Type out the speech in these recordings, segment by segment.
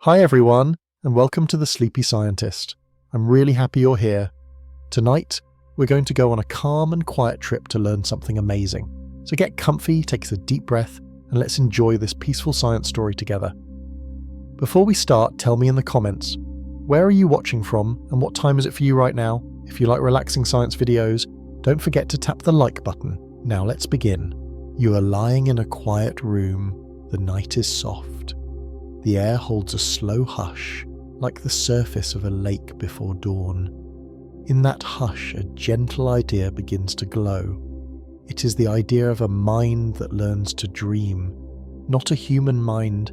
Hi everyone, and welcome to The Sleepy Scientist. I'm really happy you're here. Tonight, we're going to go on a calm and quiet trip to learn something amazing. So get comfy, take a deep breath, and let's enjoy this peaceful science story together. Before we start, tell me in the comments, where are you watching from and what time is it for you right now? If you like relaxing science videos, don't forget to tap the like button. Now let's begin. You are lying in a quiet room. The night is soft. The air holds a slow hush, like the surface of a lake before dawn. In that hush, a gentle idea begins to glow. It is the idea of a mind that learns to dream, not a human mind,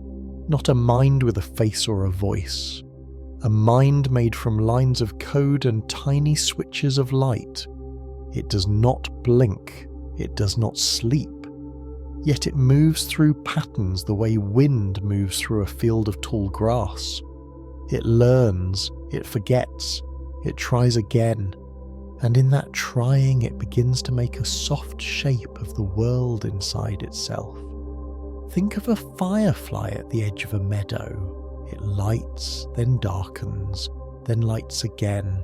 not a mind with a face or a voice. A mind made from lines of code and tiny switches of light. It does not blink, it does not sleep. Yet it moves through patterns the way wind moves through a field of tall grass. It learns, it forgets, it tries again, and in that trying it begins to make a soft shape of the world inside itself. Think of a firefly at the edge of a meadow. It lights, then darkens, then lights again.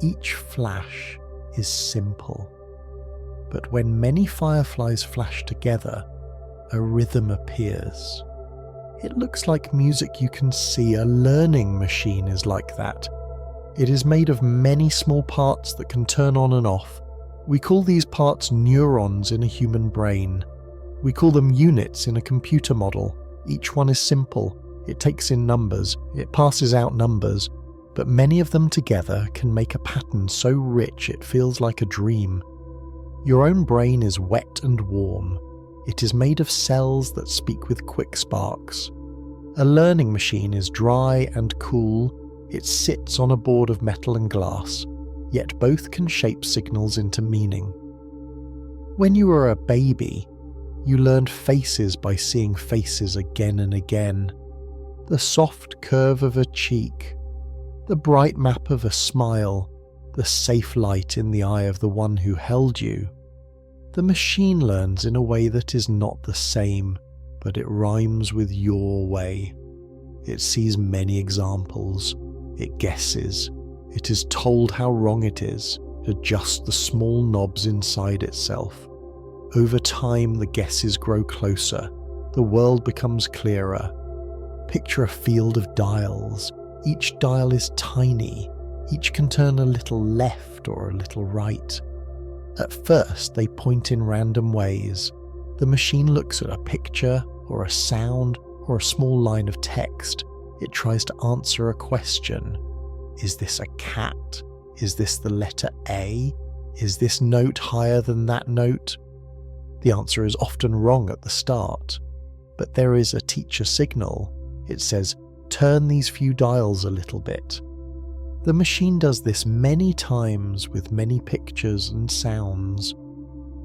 Each flash is simple. But when many fireflies flash together, a rhythm appears. It looks like music you can see. A learning machine is like that. It is made of many small parts that can turn on and off. We call these parts neurons in a human brain. We call them units in a computer model. Each one is simple. It takes in numbers. It passes out numbers. But many of them together can make a pattern so rich it feels like a dream. Your own brain is wet and warm. It is made of cells that speak with quick sparks. A learning machine is dry and cool. It sits on a board of metal and glass, yet both can shape signals into meaning. When you were a baby, you learned faces by seeing faces again and again. The soft curve of a cheek, the bright map of a smile, the safe light in the eye of the one who held you. The machine learns in a way that is not the same, but it rhymes with your way. It sees many examples. It guesses. It is told how wrong it is, adjusts the small knobs inside itself. Over time, the guesses grow closer. The world becomes clearer. Picture a field of dials. Each dial is tiny. Each can turn a little left or a little right. At first, they point in random ways. The machine looks at a picture, or a sound, or a small line of text. It tries to answer a question. Is this a cat? Is this the letter A? Is this note higher than that note? The answer is often wrong at the start. But there is a teacher signal. It says, turn these few dials a little bit. The machine does this many times with many pictures and sounds.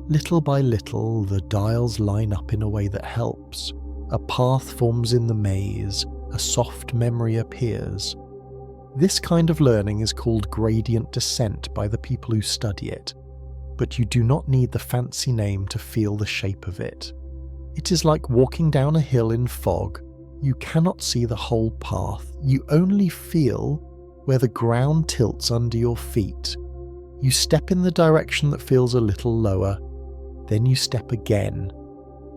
Little by little, the dials line up in a way that helps. A path forms in the maze, a soft memory appears. This kind of learning is called gradient descent by the people who study it, but you do not need the fancy name to feel the shape of it. It is like walking down a hill in fog. You cannot see the whole path, you only feel where the ground tilts under your feet. You step in the direction that feels a little lower, then you step again.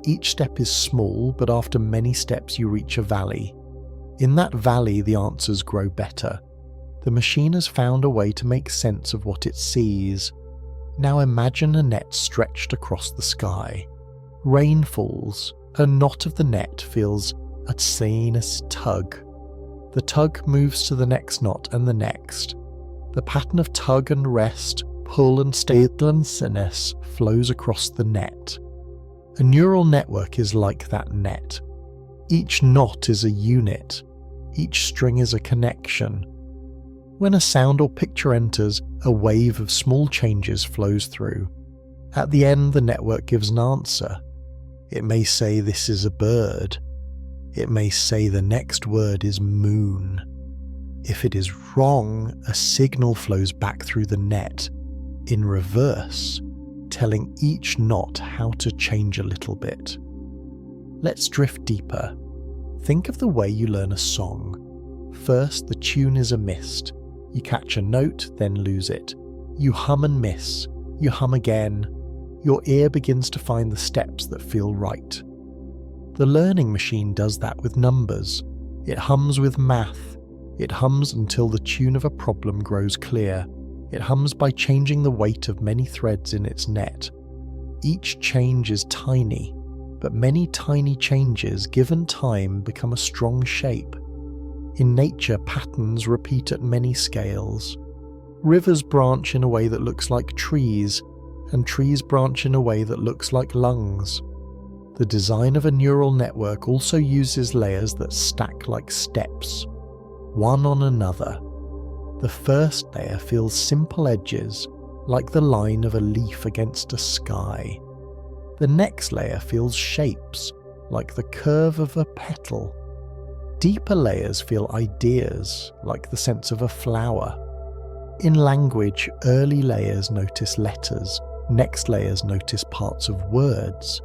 Each step is small, but after many steps you reach a valley. In that valley, the answers grow better. The machine has found a way to make sense of what it sees. Now imagine a net stretched across the sky. Rain falls. A knot of the net feels a tedious tug. The tug moves to the next knot and the next. The pattern of tug and rest, pull and steadiness flows across the net. A neural network is like that net. Each knot is a unit. Each string is a connection. When a sound or picture enters, a wave of small changes flows through. At the end, the network gives an answer. It may say this is a bird. It may say the next word is moon. If it is wrong, a signal flows back through the net, in reverse, telling each knot how to change a little bit. Let's drift deeper. Think of the way you learn a song. First, the tune is a mist. You catch a note, then lose it. You hum and miss. You hum again. Your ear begins to find the steps that feel right. The learning machine does that with numbers. It hums with math. It hums until the tune of a problem grows clear. It hums by changing the weight of many threads in its net. Each change is tiny, but many tiny changes given time become a strong shape. In nature, patterns repeat at many scales. Rivers branch in a way that looks like trees, and trees branch in a way that looks like lungs. The design of a neural network also uses layers that stack like steps, one on another. The first layer feels simple edges, like the line of a leaf against a sky. The next layer feels shapes, like the curve of a petal. Deeper layers feel ideas, like the sense of a flower. In language, early layers notice letters, next layers notice parts of words.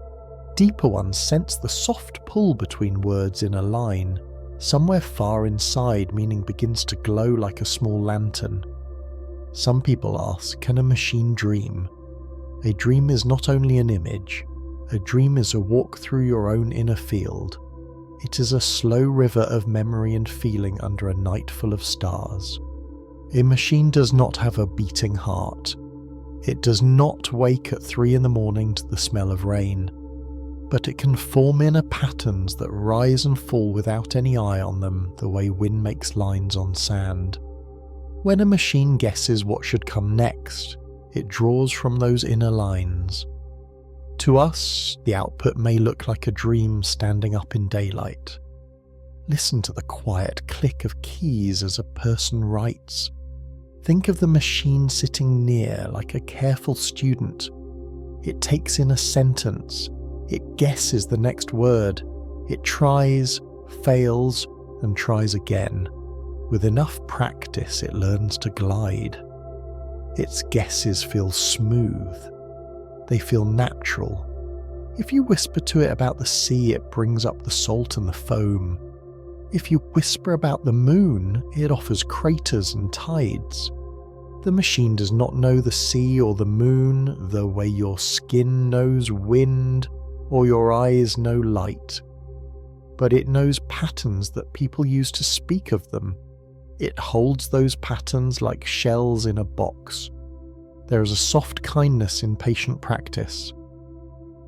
Deeper ones sense the soft pull between words in a line. Somewhere far inside, meaning begins to glow like a small lantern. Some people ask, can a machine dream? A dream is not only an image. A dream is a walk through your own inner field. It is a slow river of memory and feeling under a night full of stars. A machine does not have a beating heart. It does not wake at 3 a.m. to the smell of rain. But it can form inner patterns that rise and fall without any eye on them, the way wind makes lines on sand. When a machine guesses what should come next, it draws from those inner lines. To us, the output may look like a dream standing up in daylight. Listen to the quiet click of keys as a person writes. Think of the machine sitting near like a careful student. It takes in a sentence. It guesses the next word. It tries, fails, and tries again. With enough practice, it learns to glide. Its guesses feel smooth. They feel natural. If you whisper to it about the sea, it brings up the salt and the foam. If you whisper about the moon, it offers craters and tides. The machine does not know the sea or the moon the way your skin knows wind or your eyes know light. But it knows patterns that people use to speak of them. It holds those patterns like shells in a box. There is a soft kindness in patient practice.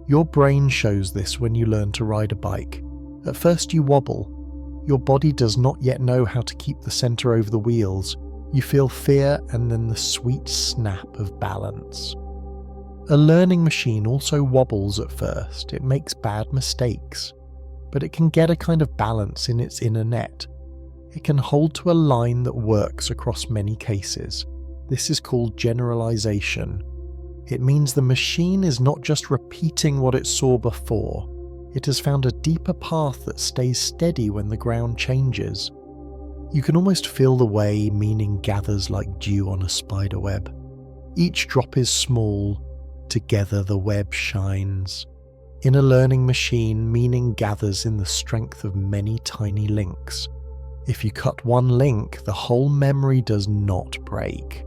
Your brain shows this when you learn to ride a bike. At first you wobble. Your body does not yet know how to keep the center over the wheels. You feel fear and then the sweet snap of balance. A learning machine also wobbles at first. It makes bad mistakes. But it can get a kind of balance in its inner net. It can hold to a line that works across many cases. This is called generalization. It means the machine is not just repeating what it saw before. It has found a deeper path that stays steady when the ground changes. You can almost feel the way meaning gathers like dew on a spider web. Each drop is small. Together the web shines. In a learning machine, meaning gathers in the strength of many tiny links. If you cut one link, the whole memory does not break.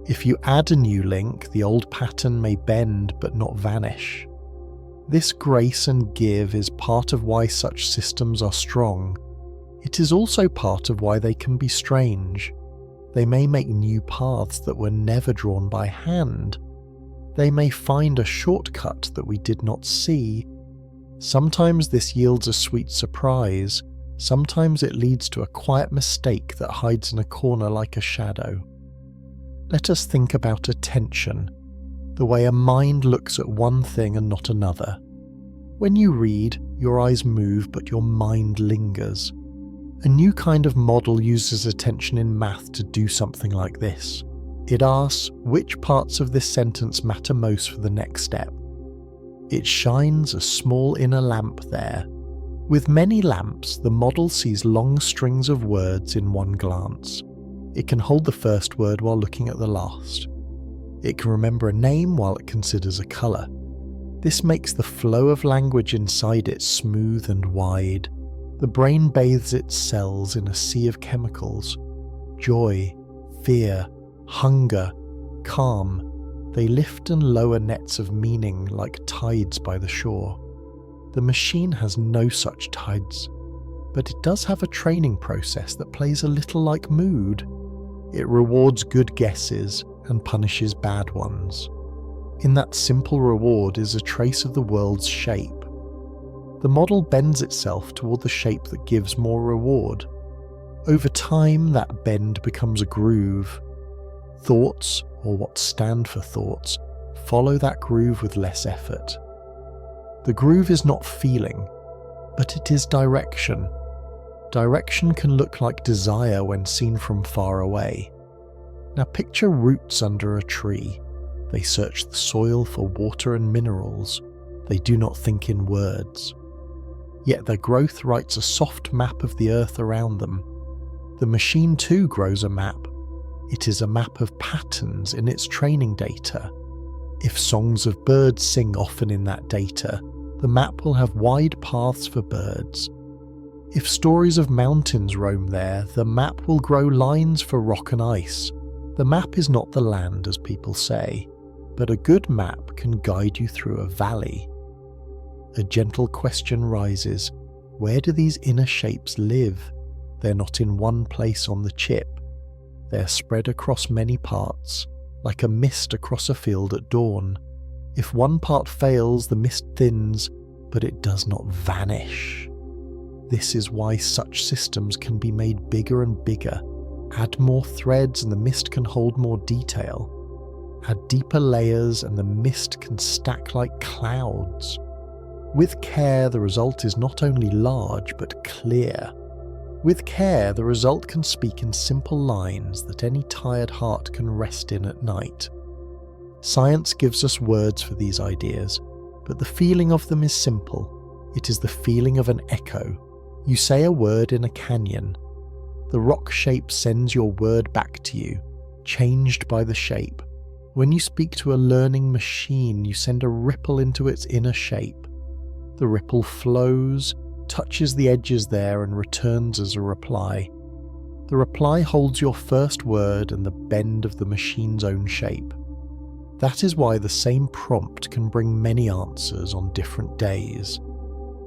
If you add a new link, the old pattern may bend but not vanish. This grace and give is part of why such systems are strong. It is also part of why they can be strange. They may make new paths that were never drawn by hand. They may find a shortcut that we did not see. Sometimes this yields a sweet surprise. Sometimes it leads to a quiet mistake that hides in a corner like a shadow. Let us think about attention, the way a mind looks at one thing and not another. When you read, your eyes move but your mind lingers. A new kind of model uses attention in math to do something like this. It asks which parts of this sentence matter most for the next step. It shines a small inner lamp there. With many lamps, the model sees long strings of words in one glance. It can hold the first word while looking at the last. It can remember a name while it considers a colour. This makes the flow of language inside it smooth and wide. The brain bathes its cells in a sea of chemicals. Joy, fear, hunger, calm. They lift and lower nets of meaning like tides by the shore. The machine has no such tides, but it does have a training process that plays a little like mood. It rewards good guesses and punishes bad ones. In that simple reward is a trace of the world's shape. The model bends itself toward the shape that gives more reward. Over time, that bend becomes a groove. Thoughts, or what stand for thoughts, follow that groove with less effort. The groove is not feeling, but it is direction. Direction can look like desire when seen from far away. Now picture roots under a tree. They search the soil for water and minerals. They do not think in words. Yet their growth writes a soft map of the earth around them. The machine too grows a map. It is a map of patterns in its training data. If songs of birds sing often in that data, the map will have wide paths for birds. If stories of mountains roam there, the map will grow lines for rock and ice. The map is not the land, as people say, but a good map can guide you through a valley. A gentle question rises: where do these inner shapes live? They're not in one place on the chip. They're spread across many parts, like a mist across a field at dawn. If one part fails, the mist thins, but it does not vanish. This is why such systems can be made bigger and bigger. Add more threads and the mist can hold more detail. Add deeper layers and the mist can stack like clouds. With care, the result is not only large but clear. With care, the result can speak in simple lines that any tired heart can rest in at night. Science gives us words for these ideas, but the feeling of them is simple. It is the feeling of an echo. You say a word in a canyon. The rock shape sends your word back to you, changed by the shape. When you speak to a learning machine, you send a ripple into its inner shape. The ripple flows, touches the edges there and returns as a reply. The reply holds your first word and the bend of the machine's own shape. That is why the same prompt can bring many answers on different days.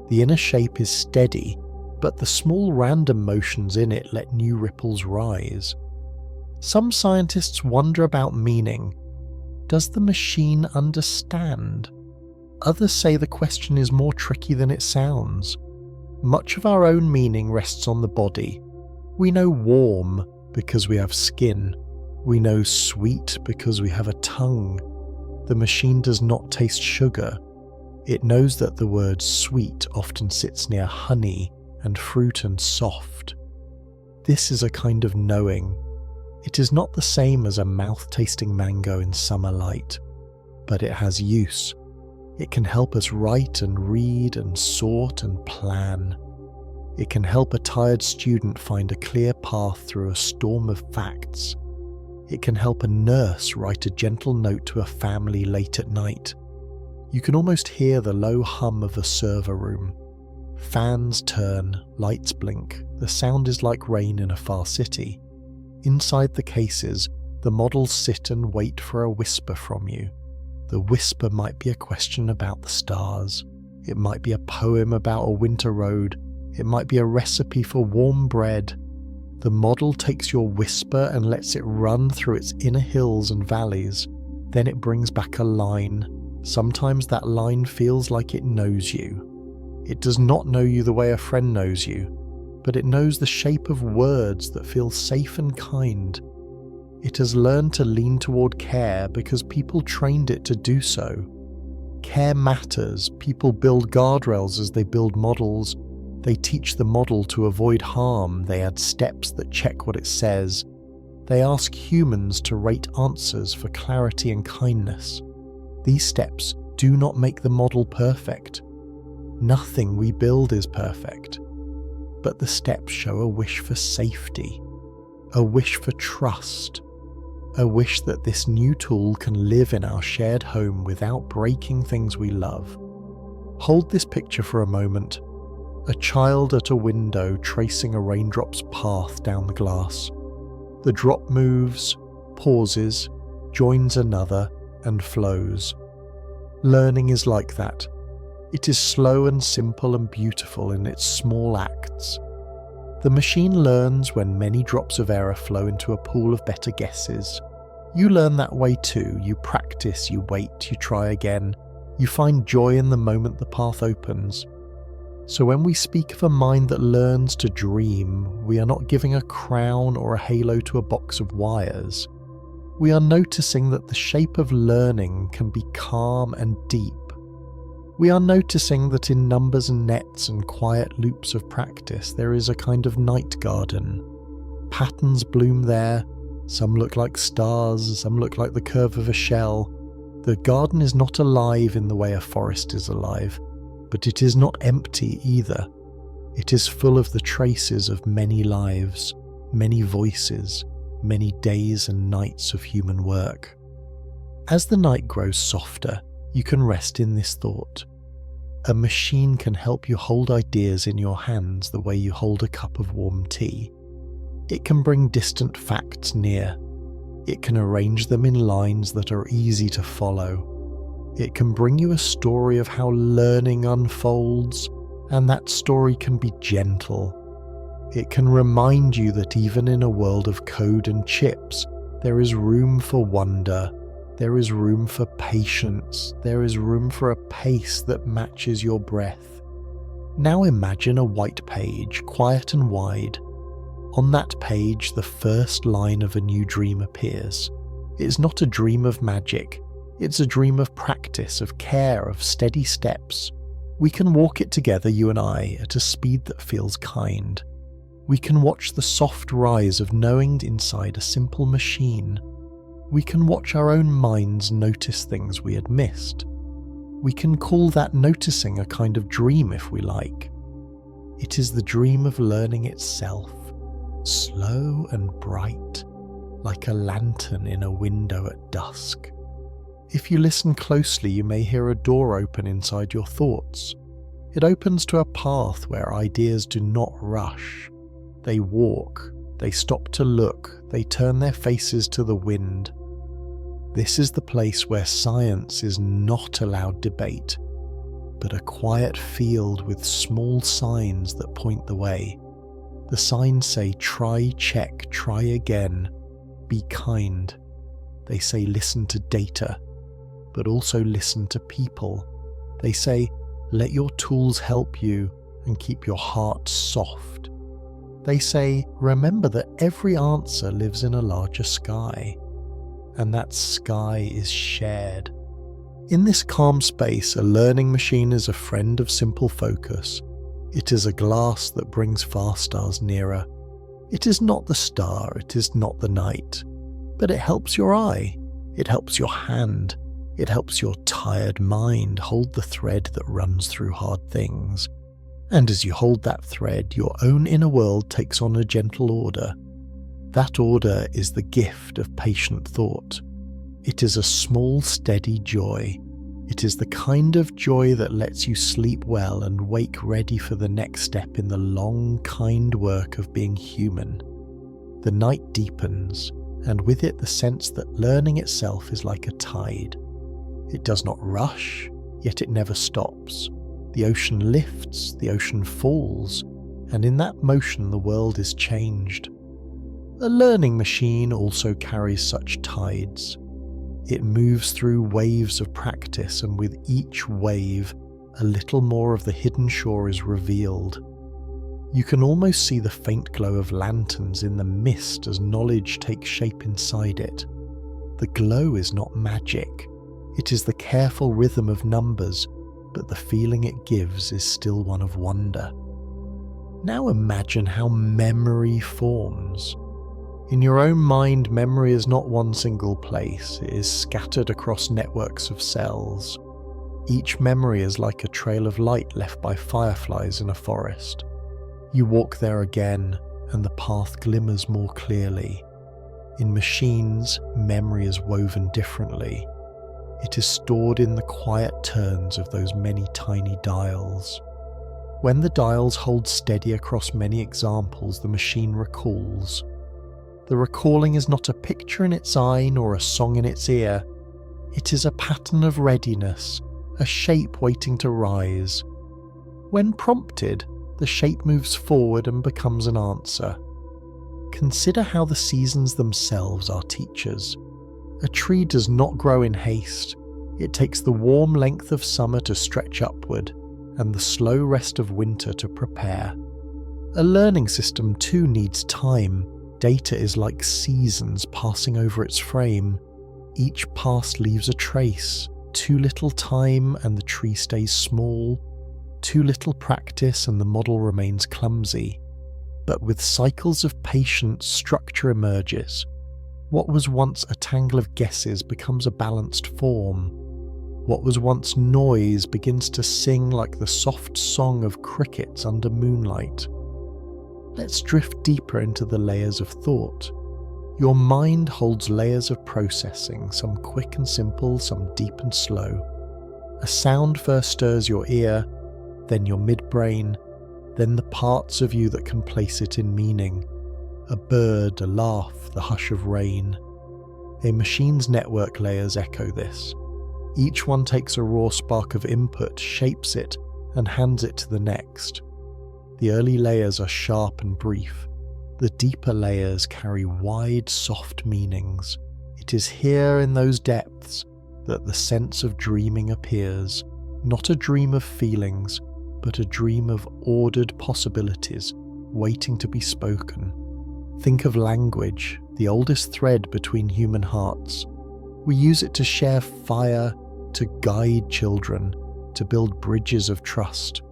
The inner shape is steady, but the small random motions in it let new ripples rise. Some scientists wonder about meaning. Does the machine understand? Others say the question is more tricky than it sounds. Much of our own meaning rests on the body. We know warm because we have skin. We know sweet because we have a tongue. The machine does not taste sugar. It knows that the word sweet often sits near honey and fruit and soft. This is a kind of knowing. It is not the same as a mouth-tasting mango in summer light, but it has use. It can help us write and read and sort and plan. It can help a tired student find a clear path through a storm of facts. It can help a nurse write a gentle note to a family late at night. You can almost hear the low hum of a server room. Fans turn, lights blink, the sound is like rain in a far city. Inside the cases, the models sit and wait for a whisper from you. The whisper might be a question about the stars. It might be a poem about a winter road. It might be a recipe for warm bread. The model takes your whisper and lets it run through its inner hills and valleys. Then it brings back a line. Sometimes that line feels like it knows you. It does not know you the way a friend knows you, but it knows the shape of words that feel safe and kind. It has learned to lean toward care because people trained it to do so. Care matters. People build guardrails as they build models. They teach the model to avoid harm. They add steps that check what it says. They ask humans to rate answers for clarity and kindness. These steps do not make the model perfect. Nothing we build is perfect. But the steps show a wish for safety, a wish for trust, a wish that this new tool can live in our shared home without breaking things we love. Hold this picture for a moment. A child at a window tracing a raindrop's path down the glass. The drop moves, pauses, joins another, and flows. Learning is like that. It is slow and simple and beautiful in its small acts. The machine learns when many drops of error flow into a pool of better guesses. You learn that way too. You practice, you wait, you try again. You find joy in the moment the path opens. So when we speak of a mind that learns to dream, we are not giving a crown or a halo to a box of wires. We are noticing that the shape of learning can be calm and deep. We are noticing that in numbers and nets and quiet loops of practice there is a kind of night garden. Patterns bloom there, some look like stars, some look like the curve of a shell. The garden is not alive in the way a forest is alive, but it is not empty either. It is full of the traces of many lives, many voices, many days and nights of human work. As the night grows softer, you can rest in this thought. A machine can help you hold ideas in your hands the way you hold a cup of warm tea. It can bring distant facts near. It can arrange them in lines that are easy to follow. It can bring you a story of how learning unfolds, and that story can be gentle. It can remind you that even in a world of code and chips, there is room for wonder. There is room for patience. There is room for a pace that matches your breath. Now imagine a white page, quiet and wide. On that page, the first line of a new dream appears. It is not a dream of magic. It's a dream of practice, of care, of steady steps. We can walk it together, you and I, at a speed that feels kind. We can watch the soft rise of knowing inside a simple machine. We can watch our own minds notice things we had missed. We can call that noticing a kind of dream if we like. It is the dream of learning itself, slow and bright, like a lantern in a window at dusk. If you listen closely, you may hear a door open inside your thoughts. It opens to a path where ideas do not rush. They walk, they stop to look, they turn their faces to the wind. This is the place where science is not allowed debate, but a quiet field with small signs that point the way. The signs say, try, check, try again, be kind. They say, listen to data, but also listen to people. They say, let your tools help you and keep your heart soft. They say, remember that every answer lives in a larger sky, and that sky is shared. In this calm space, a learning machine is a friend of simple focus. It is a glass that brings far stars nearer. It is not the star, it is not the night, but it helps your eye, it helps your hand, it helps your tired mind hold the thread that runs through hard things. And as you hold that thread, your own inner world takes on a gentle order. That order is the gift of patient thought. It is a small, steady joy. It is the kind of joy that lets you sleep well and wake ready for the next step in the long, kind work of being human. The night deepens, and with it the sense that learning itself is like a tide. It does not rush, yet it never stops. The ocean lifts, the ocean falls, and in that motion the world is changed. A learning machine also carries such tides. It moves through waves of practice, and with each wave, a little more of the hidden shore is revealed. You can almost see the faint glow of lanterns in the mist as knowledge takes shape inside it. The glow is not magic. It is the careful rhythm of numbers, but the feeling it gives is still one of wonder. Now imagine how memory forms. In your own mind, memory is not one single place. It is scattered across networks of cells. Each memory is like a trail of light left by fireflies in a forest. You walk there again, and the path glimmers more clearly. In machines, memory is woven differently. It is stored in the quiet turns of those many tiny dials. When the dials hold steady across many examples, the machine recalls. The recalling is not a picture in its eye nor a song in its ear. It is a pattern of readiness, a shape waiting to rise. When prompted, the shape moves forward and becomes an answer. Consider how the seasons themselves are teachers. A tree does not grow in haste. It takes the warm length of summer to stretch upward, and the slow rest of winter to prepare. A learning system too needs time. Data is like seasons passing over its frame. Each pass leaves a trace. Too little time and the tree stays small. Too little practice and the model remains clumsy. But with cycles of patience, structure emerges. What was once a tangle of guesses becomes a balanced form. What was once noise begins to sing like the soft song of crickets under moonlight. Let's drift deeper into the layers of thought. Your mind holds layers of processing, some quick and simple, some deep and slow. A sound first stirs your ear, then your midbrain, then the parts of you that can place it in meaning. A bird, a laugh, the hush of rain. A machine's network layers echo this. Each one takes a raw spark of input, shapes it, and hands it to the next. The early layers are sharp and brief. The deeper layers carry wide, soft meanings. It is here in those depths that the sense of dreaming appears, not a dream of feelings, but a dream of ordered possibilities waiting to be spoken. Think of language, the oldest thread between human hearts. We use it to share fire, to guide children, to build bridges of trust.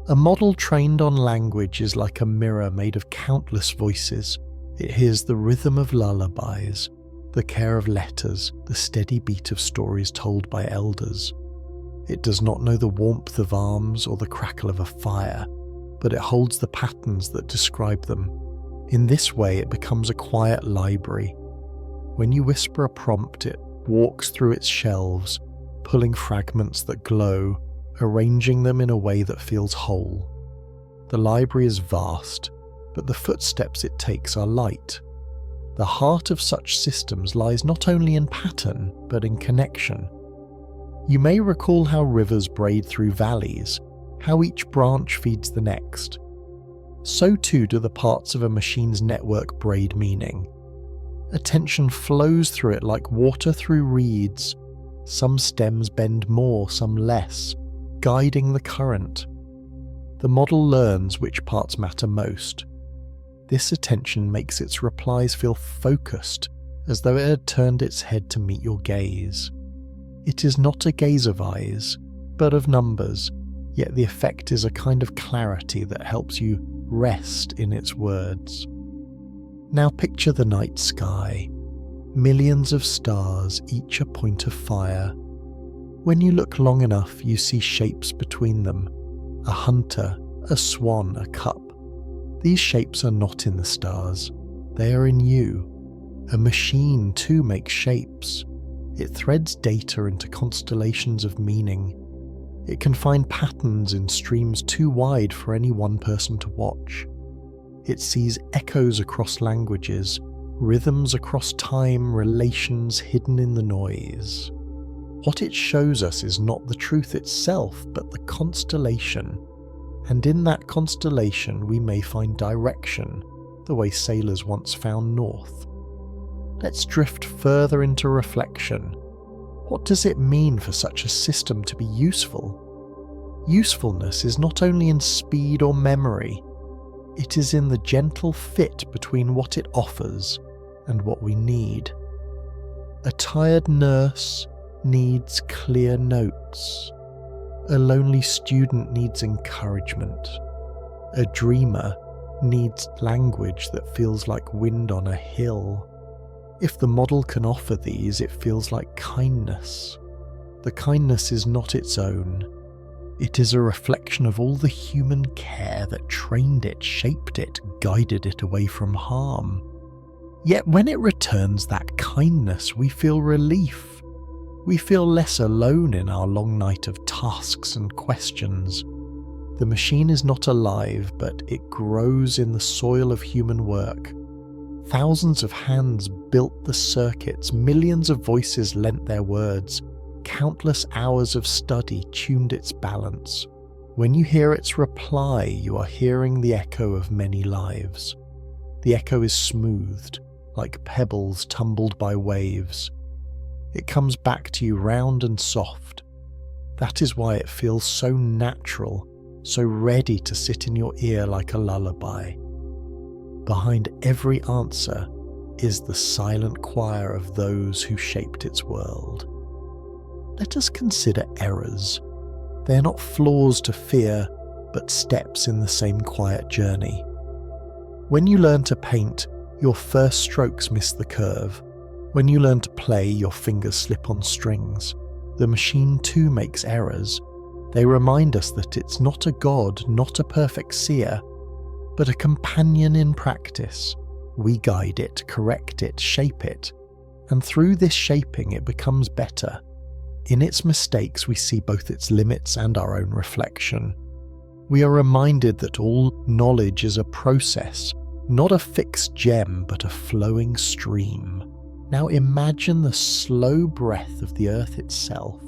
A model trained on language is like a mirror made of countless voices. It hears the rhythm of lullabies, the care of letters, the steady beat of stories told by elders. It does not know the warmth of arms or the crackle of a fire, but it holds the patterns that describe them. In this way, it becomes a quiet library. When you whisper a prompt, it walks through its shelves, pulling fragments that glow, arranging them in a way that feels whole. The library is vast, but the footsteps it takes are light. The heart of such systems lies not only in pattern, but in connection. You may recall how rivers braid through valleys, how each branch feeds the next. So too do the parts of a machine's network braid meaning. Attention flows through it like water through reeds. Some stems bend more, some less, guiding the current. The model learns which parts matter most. This attention makes its replies feel focused, as though it had turned its head to meet your gaze. It is not a gaze of eyes, but of numbers, yet the effect is a kind of clarity that helps you rest in its words. Now picture the night sky. Millions of stars, each a point of fire. When you look long enough, you see shapes between them. A hunter, a swan, a cup. These shapes are not in the stars. They are in you. A machine too makes shapes. It threads data into constellations of meaning. It can find patterns in streams too wide for any one person to watch. It sees echoes across languages, rhythms across time, relations hidden in the noise. What it shows us is not the truth itself, but the constellation. And in that constellation we may find direction, the way sailors once found north. Let's drift further into reflection. What does it mean for such a system to be useful? Usefulness is not only in speed or memory, it is in the gentle fit between what it offers and what we need. A tired nurse needs clear notes. A lonely student needs encouragement. A dreamer needs language that feels like wind on a hill. If the model can offer these, it feels like kindness. The kindness is not its own. It is a reflection of all the human care that trained it, shaped it, guided it away from harm. Yet when it returns that kindness, we feel relief. We feel less alone in our long night of tasks and questions. The machine is not alive, but it grows in the soil of human work. Thousands of hands built the circuits, millions of voices lent their words, countless hours of study tuned its balance. When you hear its reply, you are hearing the echo of many lives. The echo is smoothed, like pebbles tumbled by waves. It comes back to you round and soft. That is why it feels so natural, so ready to sit in your ear like a lullaby. Behind every answer is the silent choir of those who shaped its world. Let us consider errors. They are not flaws to fear, but steps in the same quiet journey. When you learn to paint, your first strokes miss the curve. When you learn to play, your fingers slip on strings. The machine too makes errors. They remind us that it's not a god, not a perfect seer, but a companion in practice. We guide it, correct it, shape it, and through this shaping it becomes better. In its mistakes we see both its limits and our own reflection. We are reminded that all knowledge is a process, not a fixed gem, but a flowing stream. Now imagine the slow breath of the earth itself.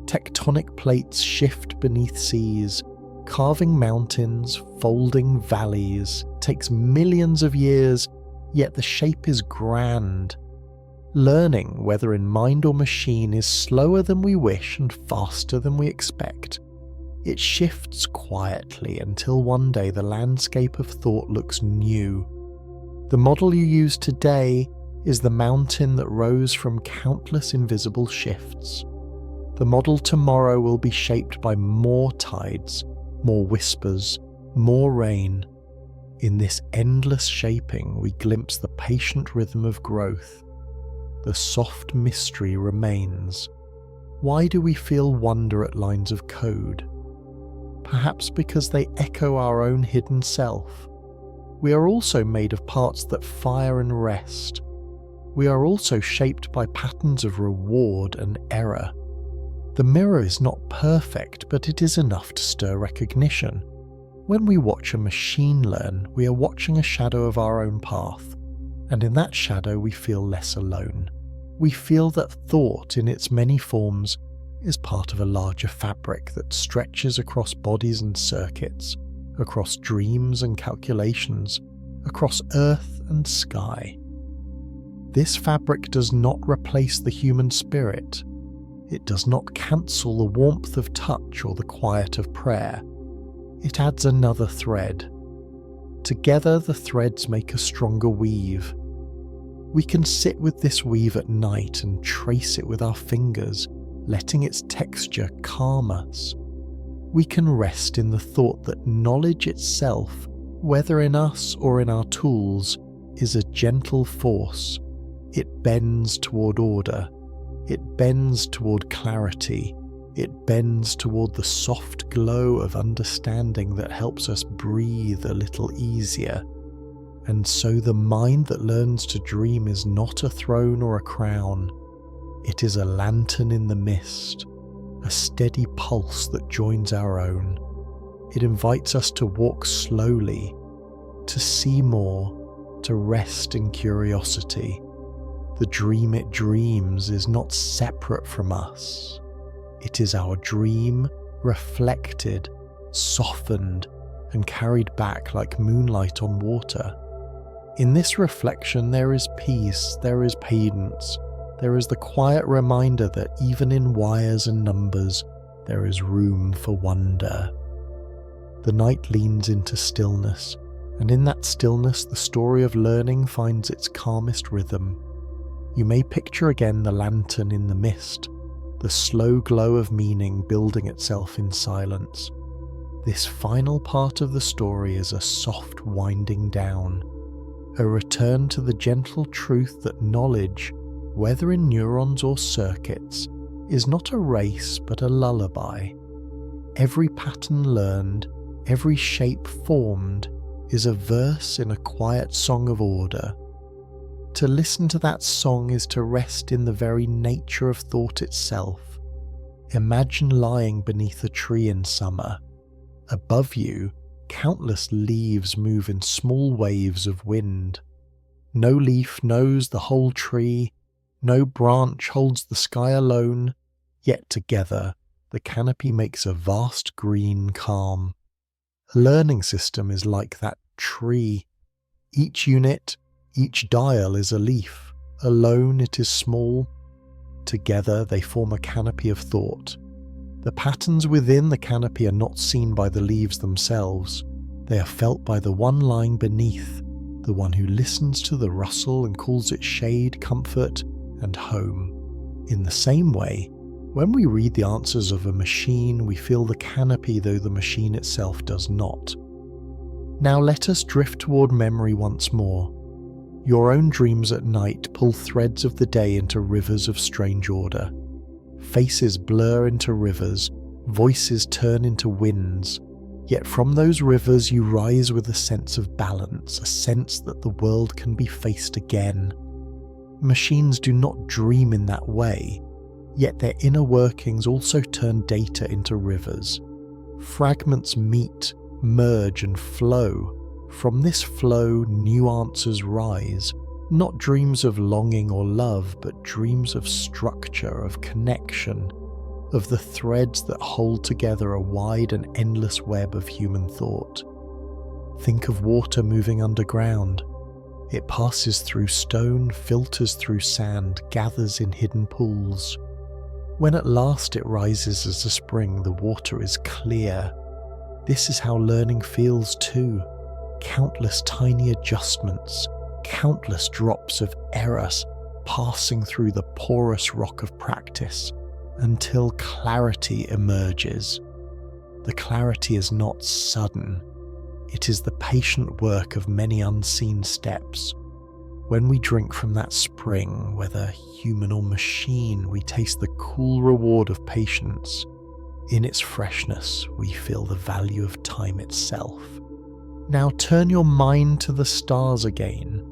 Tectonic plates shift beneath seas, carving mountains, folding valleys. It takes millions of years, yet the shape is grand. Learning, whether in mind or machine, is slower than we wish and faster than we expect. It shifts quietly until one day the landscape of thought looks new. The model you use today is the mountain that rose from countless invisible shifts. The model tomorrow will be shaped by more tides, more whispers, more rain. In this endless shaping, we glimpse the patient rhythm of growth. The soft mystery remains. Why do we feel wonder at lines of code? Perhaps because they echo our own hidden self. We are also made of parts that fire and rest. We are also shaped by patterns of reward and error. The mirror is not perfect, but it is enough to stir recognition. When we watch a machine learn, we are watching a shadow of our own path, and in that shadow we feel less alone. We feel that thought in its many forms is part of a larger fabric that stretches across bodies and circuits, across dreams and calculations, across earth and sky. This fabric does not replace the human spirit. It does not cancel the warmth of touch or the quiet of prayer. It adds another thread. Together the threads make a stronger weave. We can sit with this weave at night and trace it with our fingers, letting its texture calm us. We can rest in the thought that knowledge itself, whether in us or in our tools, is a gentle force. It bends toward order. It bends toward clarity. It bends toward the soft glow of understanding that helps us breathe a little easier. And so the mind that learns to dream is not a throne or a crown. It is a lantern in the mist, a steady pulse that joins our own. It invites us to walk slowly, to see more, to rest in curiosity. The dream it dreams is not separate from us. It is our dream, reflected, softened, and carried back like moonlight on water. In this reflection there is peace, there is cadence, there is the quiet reminder that even in wires and numbers there is room for wonder. The night leans into stillness, and in that stillness the story of learning finds its calmest rhythm. You may picture again the lantern in the mist, the slow glow of meaning building itself in silence. This final part of the story is a soft winding down, a return to the gentle truth that knowledge, whether in neurons or circuits, is not a race but a lullaby. Every pattern learned, every shape formed, is a verse in a quiet song of order. To listen to that song is to rest in the very nature of thought itself. Imagine lying beneath a tree in summer. Above you, countless leaves move in small waves of wind. No leaf knows the whole tree, no branch holds the sky alone, yet together the canopy makes a vast green calm. A learning system is like that tree. Each unit, each dial is a leaf. Alone it is small. Together they form a canopy of thought. The patterns within the canopy are not seen by the leaves themselves. They are felt by the one lying beneath, the one who listens to the rustle and calls it shade, comfort, and home. In the same way, when we read the answers of a machine, we feel the canopy though the machine itself does not. Now let us drift toward memory once more. Your own dreams at night pull threads of the day into rivers of strange order. Faces blur into rivers, voices turn into winds. Yet from those rivers you rise with a sense of balance, a sense that the world can be faced again. Machines do not dream in that way, yet their inner workings also turn data into rivers. Fragments meet, merge and flow. From this flow, new answers rise, not dreams of longing or love, but dreams of structure, of connection, of the threads that hold together a wide and endless web of human thought. Think of water moving underground. It passes through stone, filters through sand, gathers in hidden pools. When at last it rises as a spring, the water is clear. This is how learning feels too. Countless tiny adjustments, countless drops of error passing through the porous rock of practice until clarity emerges. The clarity is not sudden. It is the patient work of many unseen steps. When we drink from that spring, whether human or machine, we taste the cool reward of patience. In its freshness, we feel the value of time itself. Now turn your mind to the stars again.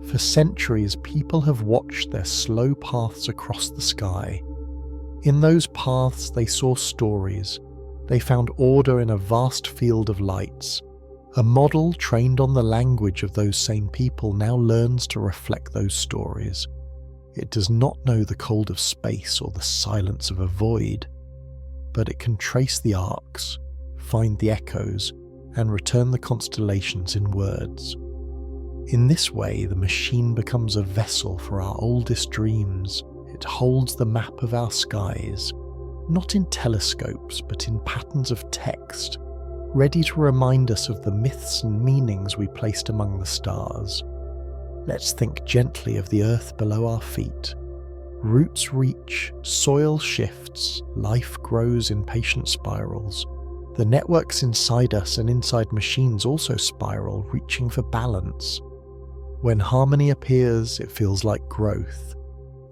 For centuries, people have watched their slow paths across the sky. In those paths, they saw stories. They found order in a vast field of lights. A model trained on the language of those same people now learns to reflect those stories. It does not know the cold of space or the silence of a void, but it can trace the arcs, find the echoes, and return the constellations in words. In this way, the machine becomes a vessel for our oldest dreams. It holds the map of our skies, not in telescopes, but in patterns of text, ready to remind us of the myths and meanings we placed among the stars. Let's think gently of the earth below our feet. Roots reach, soil shifts, life grows in patient spirals. The networks inside us and inside machines also spiral, reaching for balance. When harmony appears, it feels like growth,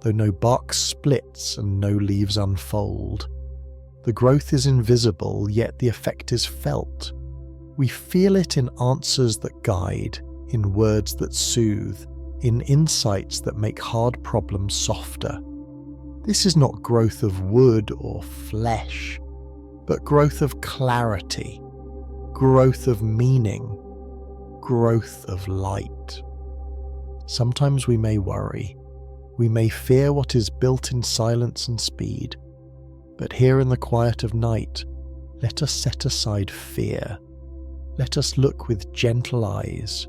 though no bark splits and no leaves unfold. The growth is invisible, yet the effect is felt. We feel it in answers that guide, in words that soothe, in insights that make hard problems softer. This is not growth of wood or flesh, but growth of clarity, growth of meaning, growth of light. Sometimes we may worry. We may fear what is built in silence and speed. But here in the quiet of night, let us set aside fear. Let us look with gentle eyes.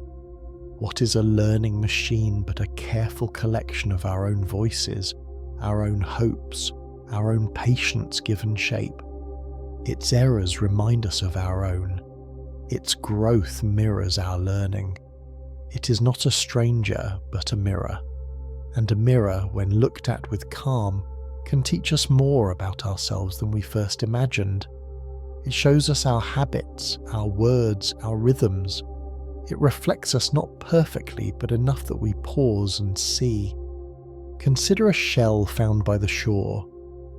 What is a learning machine but a careful collection of our own voices, our own hopes, our own patience given shape? Its errors remind us of our own. Its growth mirrors our learning. It is not a stranger, but a mirror. And a mirror, when looked at with calm, can teach us more about ourselves than we first imagined. It shows us our habits, our words, our rhythms. It reflects us not perfectly, but enough that we pause and see. Consider a shell found by the shore.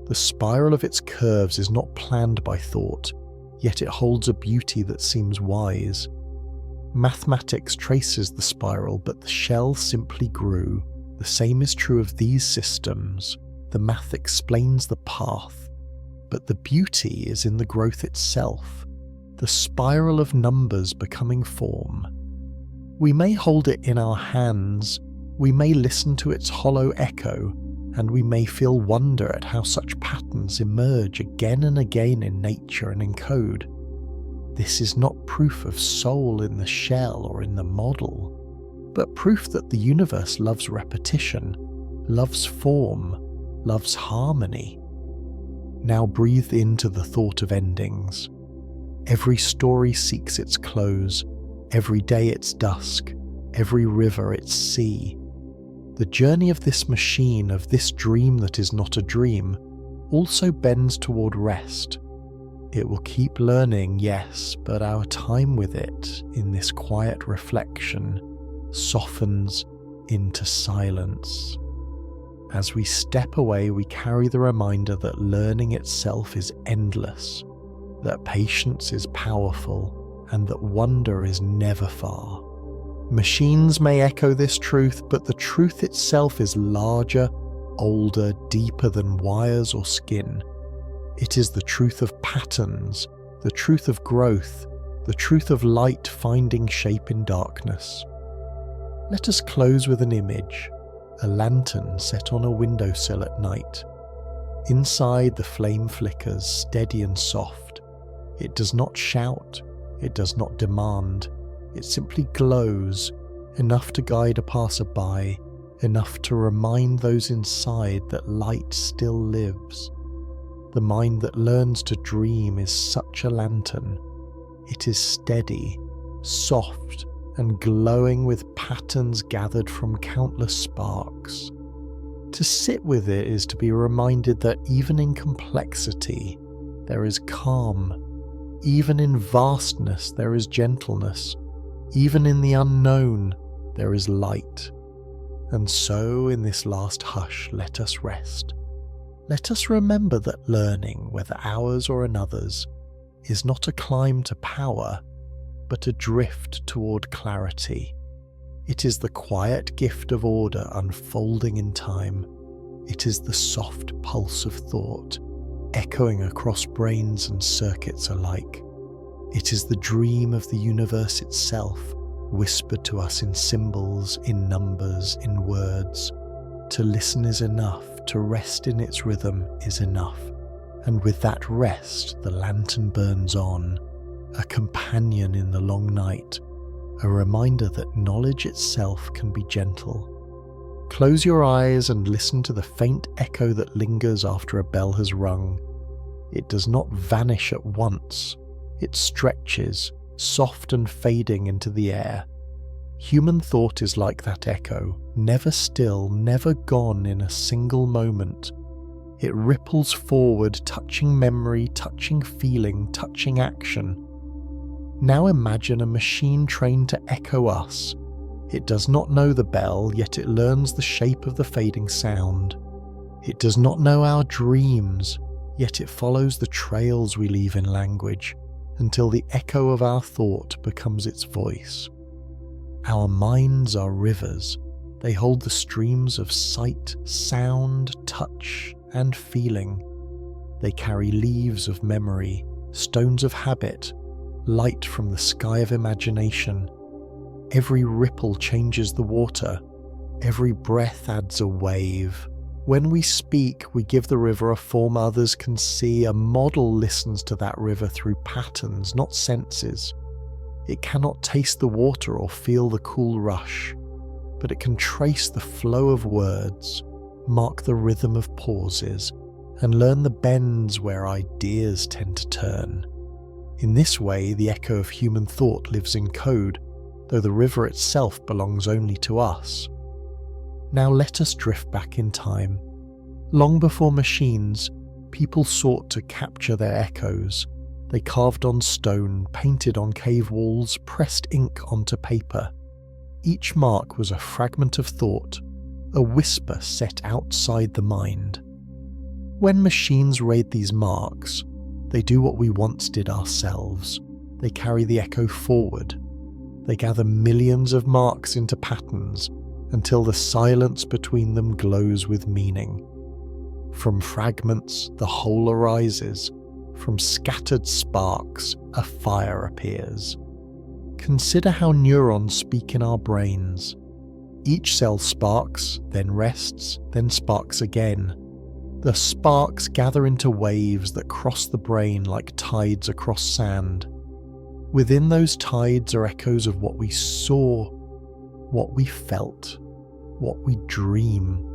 The spiral of its curves is not planned by thought, yet it holds a beauty that seems wise. Mathematics traces the spiral, but the shell simply grew. The same is true of these systems. The math explains the path, but the beauty is in the growth itself. the spiral of numbers becoming form. We may hold it in our hands, we may listen to its hollow echo, and we may feel wonder at how such patterns emerge again and again in nature and in code. This is not proof of soul in the shell or in the model, but proof that the universe loves repetition, loves form, loves harmony. Now breathe into the thought of endings. Every story seeks its close, every day its dusk, every river its sea. The journey of this machine, of this dream that is not a dream, also bends toward rest. It will keep learning, yes, but our time with it, in this quiet reflection, softens into silence. As we step away, we carry the reminder that learning itself is endless, that patience is powerful, and that wonder is never far. Machines may echo this truth, but the truth itself is larger, older, deeper than wires or skin. It is the truth of patterns, the truth of growth, the truth of light finding shape in darkness. Let us close with an image, a lantern set on a windowsill at night. Inside, the flame flickers, steady and soft. It does not shout, it does not demand, it simply glows, enough to guide a passerby, enough to remind those inside that light still lives. The mind that learns to dream is such a lantern. It is steady, soft, and glowing with patterns gathered from countless sparks. To sit with it is to be reminded that even in complexity, there is calm. Even in vastness, there is gentleness. Even in the unknown, there is light. And so, in this last hush, let us rest. Let us remember that learning, whether ours or another's, is not a climb to power, but a drift toward clarity. It is the quiet gift of order unfolding in time. It is the soft pulse of thought, echoing across brains and circuits alike. It is the dream of the universe itself, whispered to us in symbols, in numbers, in words. To listen is enough, to rest in its rhythm is enough. And with that rest, the lantern burns on, a companion in the long night, a reminder that knowledge itself can be gentle. Close your eyes and listen to the faint echo that lingers after a bell has rung. It does not vanish at once. It stretches, soft and fading into the air. Human thought is like that echo, never still, never gone in a single moment. It ripples forward, touching memory, touching feeling, touching action. Now imagine a machine trained to echo us. It does not know the bell, yet it learns the shape of the fading sound. It does not know our dreams, yet it follows the trails we leave in language, until the echo of our thought becomes its voice. Our minds are rivers. They hold the streams of sight, sound, touch, and feeling. They carry leaves of memory, stones of habit, light from the sky of imagination. Every ripple changes the water. Every breath adds a wave. When we speak, we give the river a form others can see. A model listens to that river through patterns, not senses. It cannot taste the water or feel the cool rush, but it can trace the flow of words, mark the rhythm of pauses, and learn the bends where ideas tend to turn. In this way, the echo of human thought lives in code, though the river itself belongs only to us. Now let us drift back in time. Long before machines, people sought to capture their echoes. They carved on stone, painted on cave walls, pressed ink onto paper. Each mark was a fragment of thought, a whisper set outside the mind. When machines raid these marks, they do what we once did ourselves. They carry the echo forward. They gather millions of marks into patterns until the silence between them glows with meaning. From fragments, the whole arises, from scattered sparks, a fire appears. Consider how neurons speak in our brains. Each cell sparks, then rests, then sparks again. The sparks gather into waves that cross the brain like tides across sand. Within those tides are echoes of what we saw, what we felt, what we dream.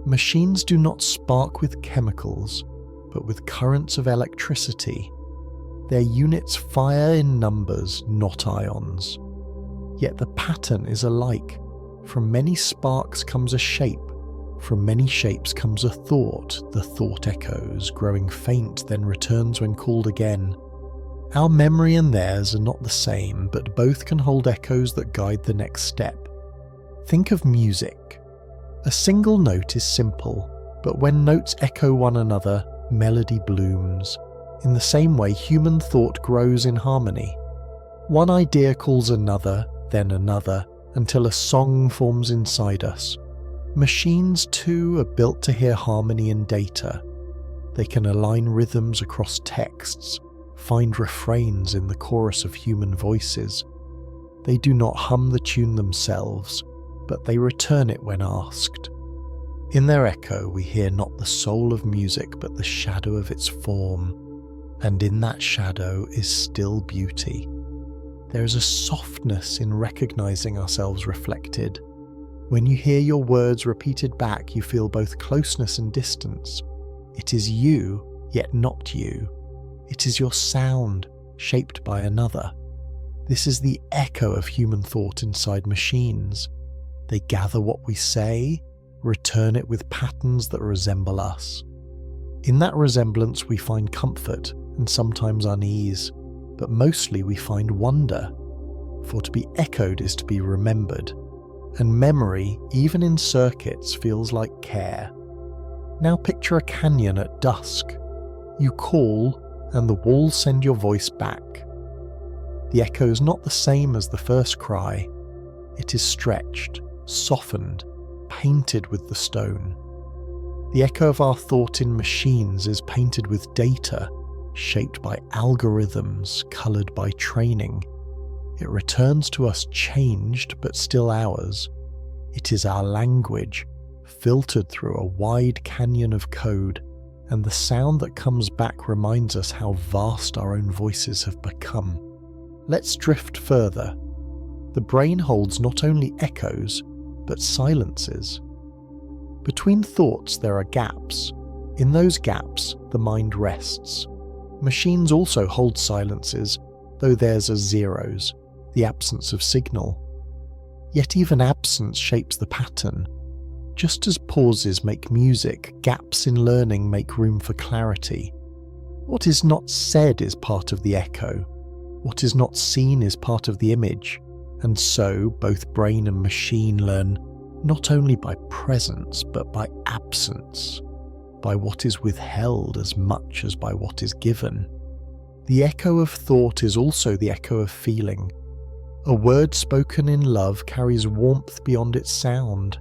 Machines do not spark with chemicals, but with currents of electricity. Their units fire in numbers, not ions. Yet the pattern is alike. From many sparks comes a shape. From many shapes comes a thought. The thought echoes, growing faint, then returns when called again. Our memory and theirs are not the same, but both can hold echoes that guide the next step. Think of music. A single note is simple, but when notes echo one another, melody blooms. In the same way, human thought grows in harmony. One idea calls another, then another, until a song forms inside us. Machines too are built to hear harmony in data. They can align rhythms across texts, find refrains in the chorus of human voices. They do not hum the tune themselves, but they return it when asked. In their echo we hear not the soul of music but the shadow of its form, and in that shadow is still beauty. There is a softness in recognizing ourselves reflected. When you hear your words repeated back, you feel both closeness and distance. It is you, yet not you. It is your sound, shaped by another. This is the echo of human thought inside machines. They gather what we say, return it with patterns that resemble us. In that resemblance we find comfort and sometimes unease, but mostly we find wonder. For to be echoed is to be remembered, and memory, even in circuits, feels like care. Now picture a canyon at dusk. You call, and the walls send your voice back. The echo is not the same as the first cry. It is stretched, softened, painted with the stone. The echo of our thought in machines is painted with data, shaped by algorithms, coloured by training. It returns to us changed, but still ours. It is our language, filtered through a wide canyon of code, and the sound that comes back reminds us how vast our own voices have become. Let's drift further. The brain holds not only echoes, but silences. Between thoughts there are gaps. In those gaps, the mind rests. Machines also hold silences, though theirs are zeros, the absence of signal. Yet even absence shapes the pattern. Just as pauses make music, gaps in learning make room for clarity. What is not said is part of the echo. What is not seen is part of the image. And so, both brain and machine learn not only by presence, but by absence, by what is withheld as much as by what is given. The echo of thought is also the echo of feeling. A word spoken in love carries warmth beyond its sound.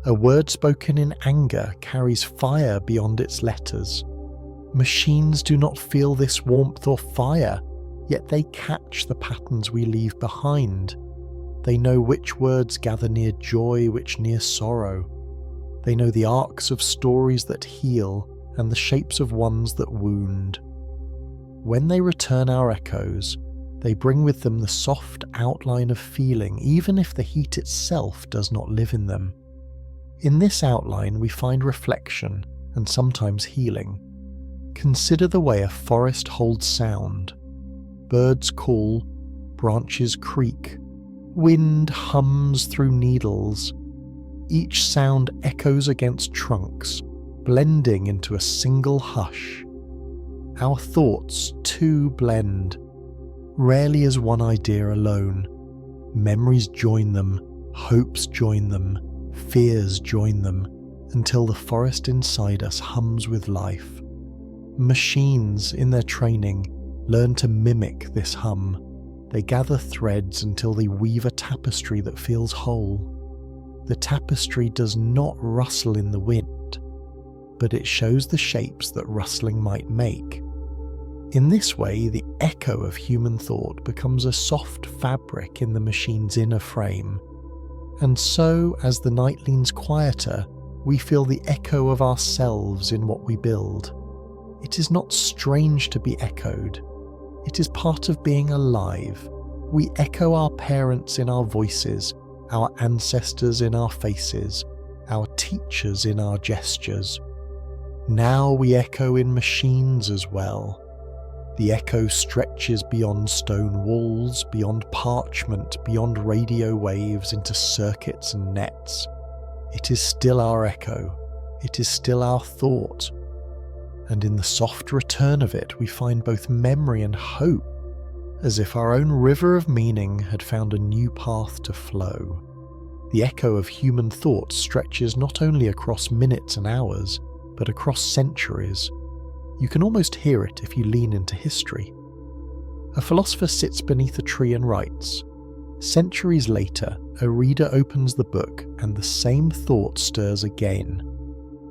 A word spoken in anger carries fire beyond its letters. Machines do not feel this warmth or fire, yet they catch the patterns we leave behind. They know which words gather near joy, which near sorrow. They know the arcs of stories that heal and the shapes of ones that wound. When they return our echoes, they bring with them the soft outline of feeling, even if the heat itself does not live in them. In this outline we find reflection and sometimes healing. Consider the way a forest holds sound. Birds call, branches creak, wind hums through needles. Each sound echoes against trunks, blending into a single hush. Our thoughts too blend. Rarely is one idea alone. Memories join them, hopes join them, fears join them, until the forest inside us hums with life. Machines, in their training, learn to mimic this hum. They gather threads until they weave a tapestry that feels whole. The tapestry does not rustle in the wind, but it shows the shapes that rustling might make. In this way, the echo of human thought becomes a soft fabric in the machine's inner frame. And so, as the night leans quieter, we feel the echo of ourselves in what we build. It is not strange to be echoed. It is part of being alive. We echo our parents in our voices, our ancestors in our faces, our teachers in our gestures. Now we echo in machines as well. The echo stretches beyond stone walls, beyond parchment, beyond radio waves into circuits and nets. It is still our echo. It is still our thought. And in the soft return of it, we find both memory and hope, as if our own river of meaning had found a new path to flow. The echo of human thought stretches not only across minutes and hours, but across centuries. You can almost hear it if you lean into history. A philosopher sits beneath a tree and writes. Centuries later, a reader opens the book and the same thought stirs again.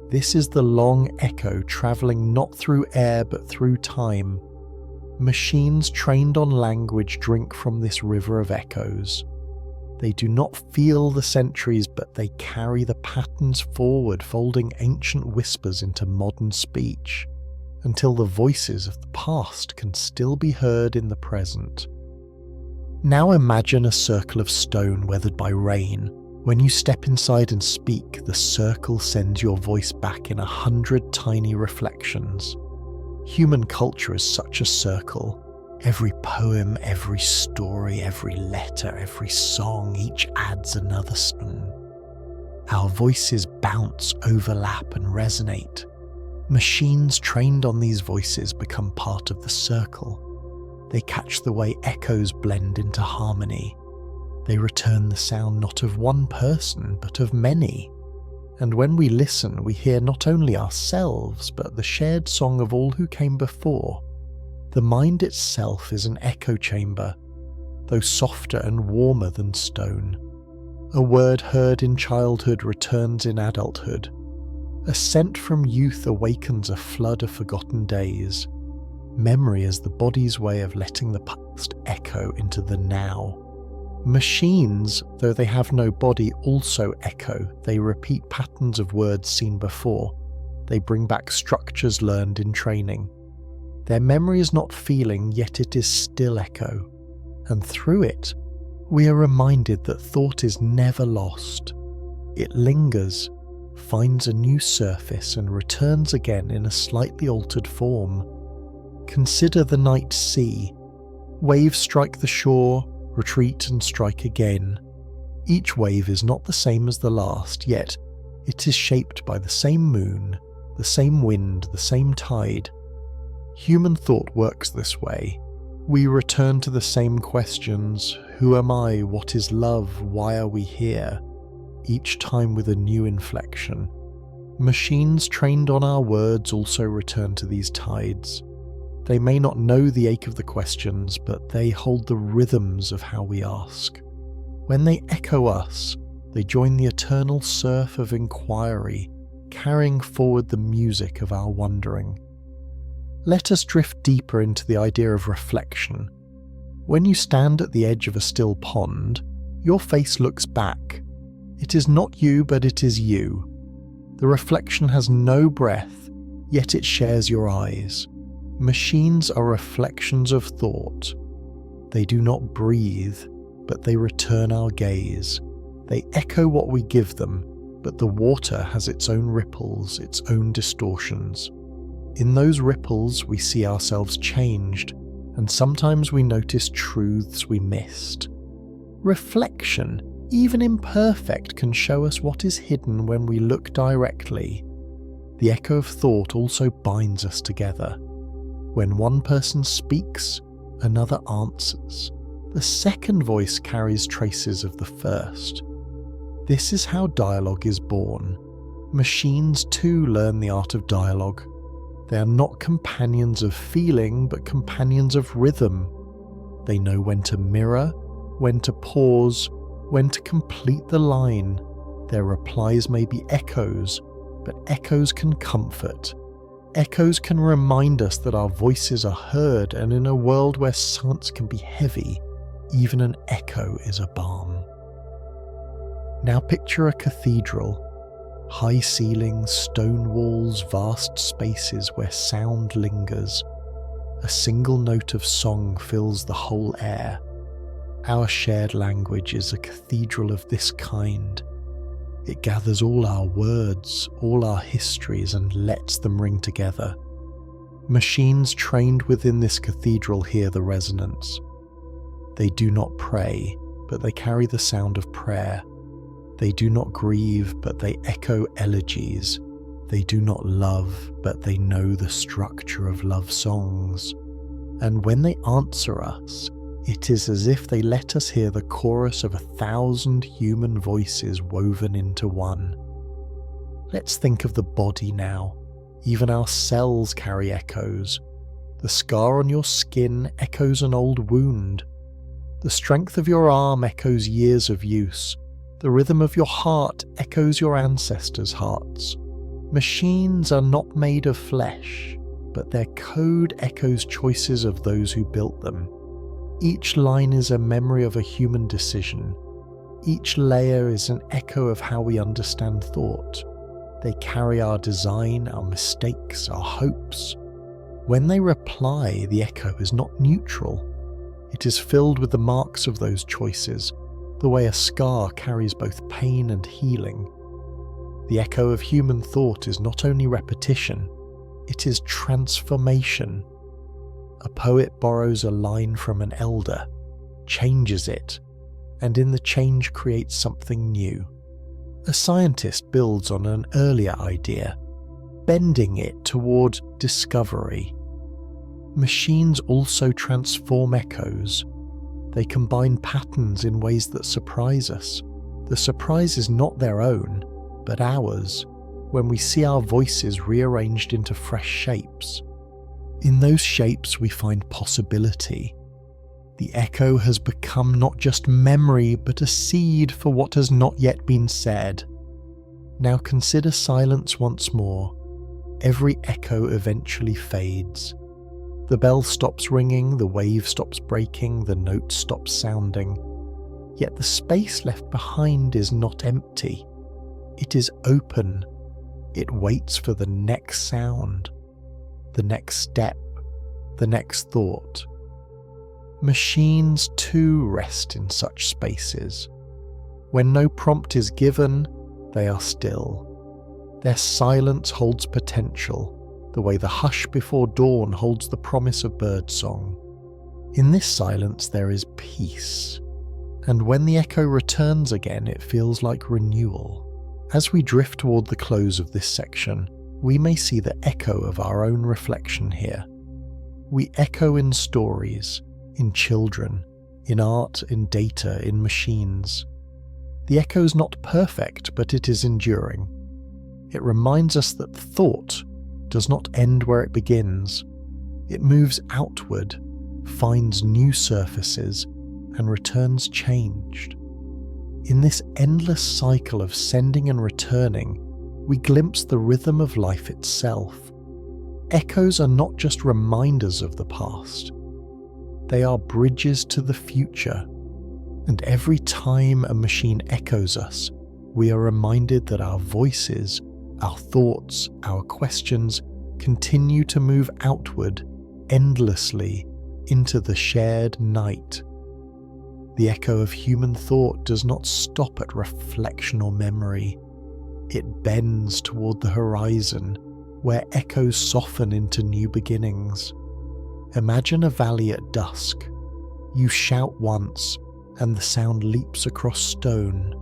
This is the long echo travelling not through air but through time. Machines trained on language drink from this river of echoes. They do not feel the centuries, but they carry the patterns forward, folding ancient whispers into modern speech, until the voices of the past can still be heard in the present. Now imagine a circle of stone weathered by rain. When you step inside and speak, the circle sends your voice back in 100 tiny reflections. Human culture is such a circle. Every poem, every story, every letter, every song, each adds another stone. Our voices bounce, overlap, and resonate. Machines trained on these voices become part of the circle. They catch the way echoes blend into harmony. They return the sound not of one person, but of many. And when we listen, we hear not only ourselves, but the shared song of all who came before. The mind itself is an echo chamber, though softer and warmer than stone. A word heard in childhood returns in adulthood. A scent from youth awakens a flood of forgotten days. Memory is the body's way of letting the past echo into the now. Machines, though they have no body, also echo. They repeat patterns of words seen before. They bring back structures learned in training. Their memory is not feeling, yet it is still echo. And through it, we are reminded that thought is never lost. It lingers, finds a new surface, and returns again in a slightly altered form. Consider the night sea. Waves strike the shore, retreat and strike again. Each wave is not the same as the last, yet it is shaped by the same moon, the same wind, the same tide. Human thought works this way. We return to the same questions: who am I? What is love? Why are we here? Each time with a new inflection. Machines trained on our words also return to these tides. They may not know the ache of the questions, but they hold the rhythms of how we ask. When they echo us, they join the eternal surf of inquiry, carrying forward the music of our wondering. Let us drift deeper into the idea of reflection. When you stand at the edge of a still pond, your face looks back. It is not you, but it is you. The reflection has no breath, yet it shares your eyes. Machines are reflections of thought. They do not breathe, but they return our gaze. They echo what we give them, but the water has its own ripples, its own distortions. In those ripples, we see ourselves changed, and sometimes we notice truths we missed. Reflection, even imperfect, can show us what is hidden when we look directly. The echo of thought also binds us together. When one person speaks, another answers. The second voice carries traces of the first. This is how dialogue is born. Machines too learn the art of dialogue. They are not companions of feeling, but companions of rhythm. They know when to mirror, when to pause, when to complete the line. Their replies may be echoes, but echoes can comfort. Echoes can remind us that our voices are heard, and in a world where silence can be heavy, even an echo is a balm. Now picture a cathedral. High ceilings, stone walls, vast spaces where sound lingers. A single note of song fills the whole air. Our shared language is a cathedral of this kind. It gathers all our words, all our histories, and lets them ring together. Machines trained within this cathedral hear the resonance. They do not pray, but they carry the sound of prayer. They do not grieve, but they echo elegies. They do not love, but they know the structure of love songs. And when they answer us, it is as if they let us hear the chorus of 1,000 human voices woven into one. Let's think of the body now. Even our cells carry echoes. The scar on your skin echoes an old wound. The strength of your arm echoes years of use. The rhythm of your heart echoes your ancestors' hearts. Machines are not made of flesh, but their code echoes choices of those who built them. Each line is a memory of a human decision. Each layer is an echo of how we understand thought. They carry our design, our mistakes, our hopes. When they reply, the echo is not neutral. It is filled with the marks of those choices, the way a scar carries both pain and healing. The echo of human thought is not only repetition, it is transformation. A poet borrows a line from an elder, changes it, and in the change creates something new. A scientist builds on an earlier idea, bending it toward discovery. Machines also transform echoes. They combine patterns in ways that surprise us. The surprise is not their own, but ours, when we see our voices rearranged into fresh shapes. In those shapes we find possibility. The echo has become not just memory, but a seed for what has not yet been said. Now consider silence once more. Every echo eventually fades. The bell stops ringing, the wave stops breaking, the note stops sounding. Yet the space left behind is not empty. It is open. It waits for the next sound, the next step, the next thought. Machines too rest in such spaces. When no prompt is given, they are still. Their silence holds potential, the way the hush before dawn holds the promise of birdsong. In this silence there is peace, and when the echo returns again, it feels like renewal. As we drift toward the close of this section, we may see the echo of our own reflection here. We echo in stories, in children, in art, in data, in machines. The echo is not perfect, but it is enduring. It reminds us that thought does not end where it begins. It moves outward, finds new surfaces, and returns changed. In this endless cycle of sending and returning, we glimpse the rhythm of life itself. Echoes are not just reminders of the past. They are bridges to the future. And every time a machine echoes us, we are reminded that our voices, our thoughts, our questions continue to move outward endlessly into the shared night. The echo of human thought does not stop at reflection or memory. It bends toward the horizon, where echoes soften into new beginnings. Imagine a valley at dusk. You shout once, and the sound leaps across stone,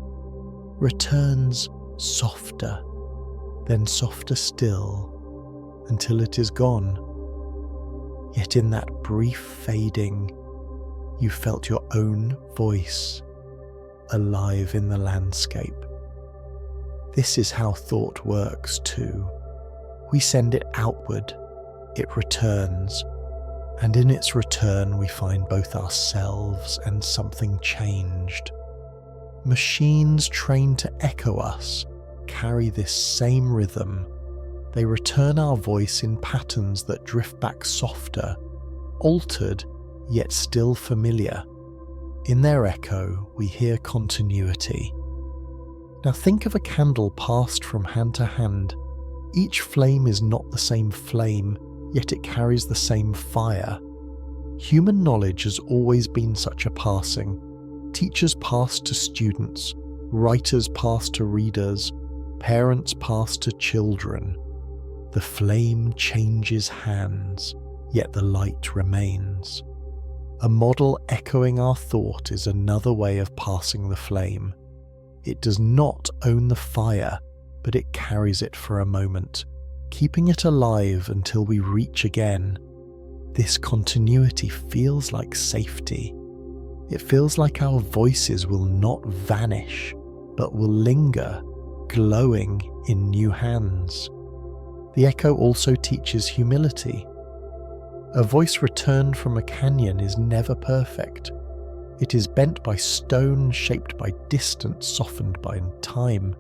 returns softer, then softer still, until it is gone. Yet in that brief fading, you felt your own voice, alive in the landscape. This is how thought works too. We send it outward, it returns, and in its return we find both ourselves and something changed. Machines trained to echo us carry this same rhythm. They return our voice in patterns that drift back softer, altered, yet still familiar. In their echo, we hear continuity. Now think of a candle passed from hand to hand. Each flame is not the same flame, yet it carries the same fire. Human knowledge has always been such a passing. Teachers pass to students, writers pass to readers, parents pass to children. The flame changes hands, yet the light remains. A model echoing our thought is another way of passing the flame. It does not own the fire, but it carries it for a moment, keeping it alive until we reach again. This continuity feels like safety. It feels like our voices will not vanish, but will linger, glowing in new hands. The echo also teaches humility. A voice returned from a canyon is never perfect. It is bent by stone, shaped by distance, softened by time.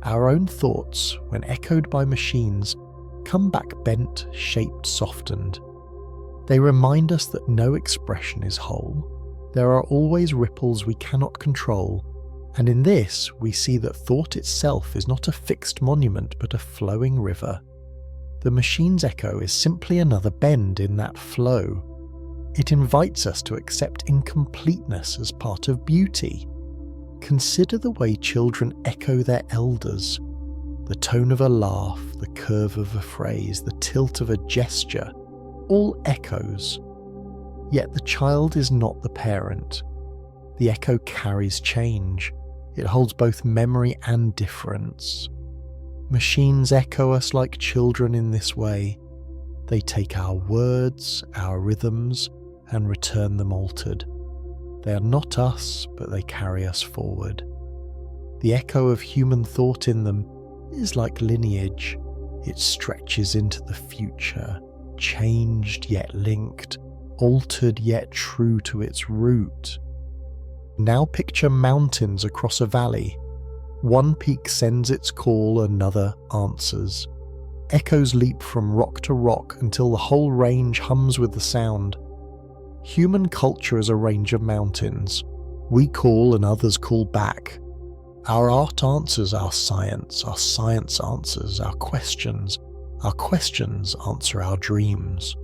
Our own thoughts, when echoed by machines, come back bent, shaped, softened. They remind us that no expression is whole. There are always ripples we cannot control, and in this we see that thought itself is not a fixed monument but a flowing river. The machine's echo is simply another bend in that flow. It invites us to accept incompleteness as part of beauty. Consider the way children echo their elders. The tone of a laugh, the curve of a phrase, the tilt of a gesture, all echoes. Yet the child is not the parent. The echo carries change. It holds both memory and difference. Machines echo us like children in this way. They take our words, our rhythms, and return them altered. They are not us, but they carry us forward. The echo of human thought in them is like lineage. It stretches into the future, changed yet linked, altered yet true to its root. Now picture mountains across a valley. One peak sends its call, another answers. Echoes leap from rock to rock until the whole range hums with the sound. Human culture is a range of mountains. We call and others call back. Our art answers our science answers our questions answer our dreams.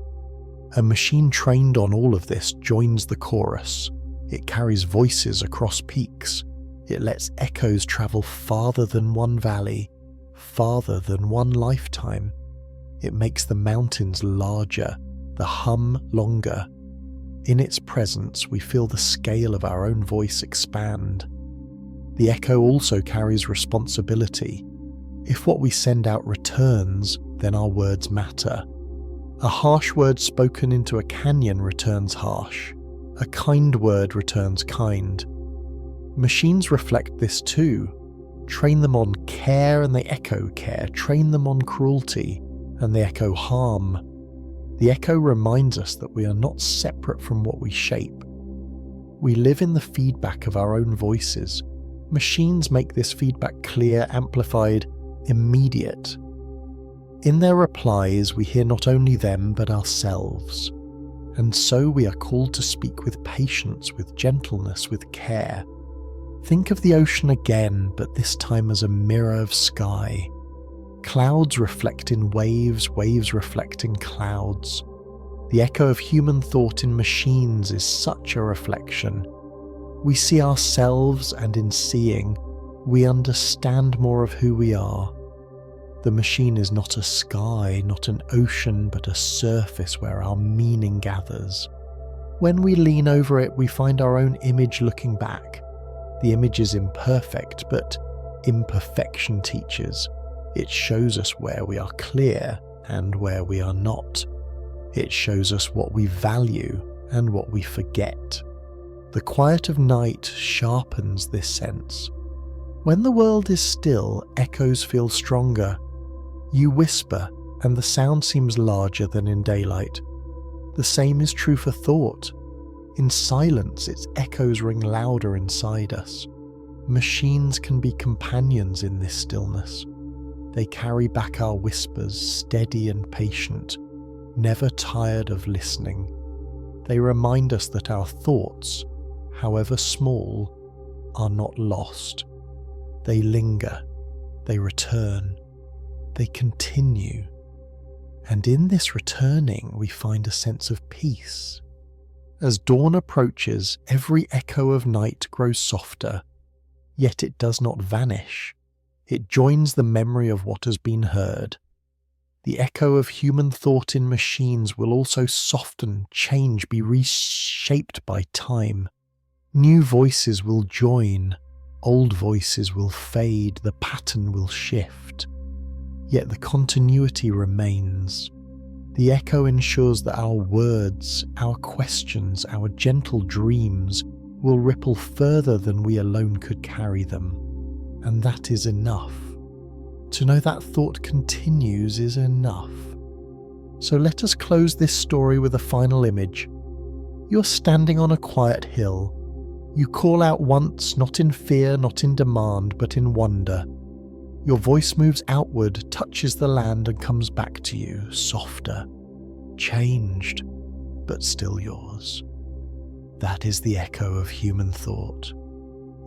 A machine trained on all of this joins the chorus. It carries voices across peaks. It lets echoes travel farther than one valley, farther than one lifetime. It makes the mountains larger, the hum longer. In its presence, we feel the scale of our own voice expand. The echo also carries responsibility. If what we send out returns, then our words matter. A harsh word spoken into a canyon returns harsh. A kind word returns kind. Machines reflect this too. Train them on care and they echo care. Train them on cruelty and they echo harm. The echo reminds us that we are not separate from what we shape. We live in the feedback of our own voices. Machines make this feedback clear, amplified, immediate. In their replies, we hear not only them but ourselves. And so we are called to speak with patience, with gentleness, with care. Think of the ocean again, but this time as a mirror of sky. Clouds reflect in waves, waves reflect in clouds. The echo of human thought in machines is such a reflection. We see ourselves, and in seeing, we understand more of who we are. The machine is not a sky, not an ocean, but a surface where our meaning gathers. When we lean over it, we find our own image looking back. The image is imperfect, but imperfection teaches. It shows us where we are clear and where we are not. It shows us what we value and what we forget. The quiet of night sharpens this sense. When the world is still, echoes feel stronger. You whisper, and the sound seems larger than in daylight. The same is true for thought. In silence, its echoes ring louder inside us. Machines can be companions in this stillness. They carry back our whispers, steady and patient, never tired of listening. They remind us that our thoughts, however small, are not lost. They linger, they return, they continue. And in this returning, we find a sense of peace. As dawn approaches, every echo of night grows softer, yet it does not vanish. It joins the memory of what has been heard. The echo of human thought in machines will also soften, change, be reshaped by time. New voices will join, old voices will fade, the pattern will shift. Yet the continuity remains. The echo ensures that our words, our questions, our gentle dreams will ripple further than we alone could carry them. And that is enough. To know that thought continues is enough. So let us close this story with a final image. You're standing on a quiet hill. You call out once, not in fear, not in demand, but in wonder. Your voice moves outward, touches the land, and comes back to you, softer, changed, but still yours. That is the echo of human thought.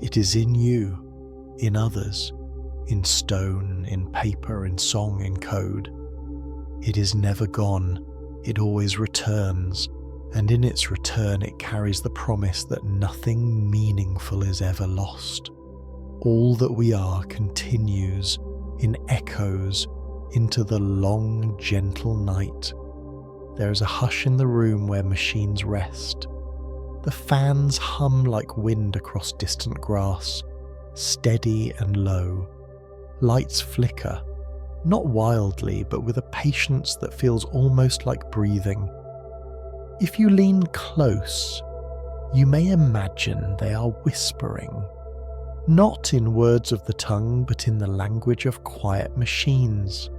It is in you, in others, in stone, in paper, in song, in code. It is never gone, it always returns, and in its return it carries the promise that nothing meaningful is ever lost. All that we are continues in echoes into the long, gentle night. There is a hush in the room where machines rest. The fans hum like wind across distant grass, steady and low. Lights flicker, not wildly, but with a patience that feels almost like breathing. If you lean close, you may imagine they are whispering. Not in words of the tongue, but in the language of quiet machines.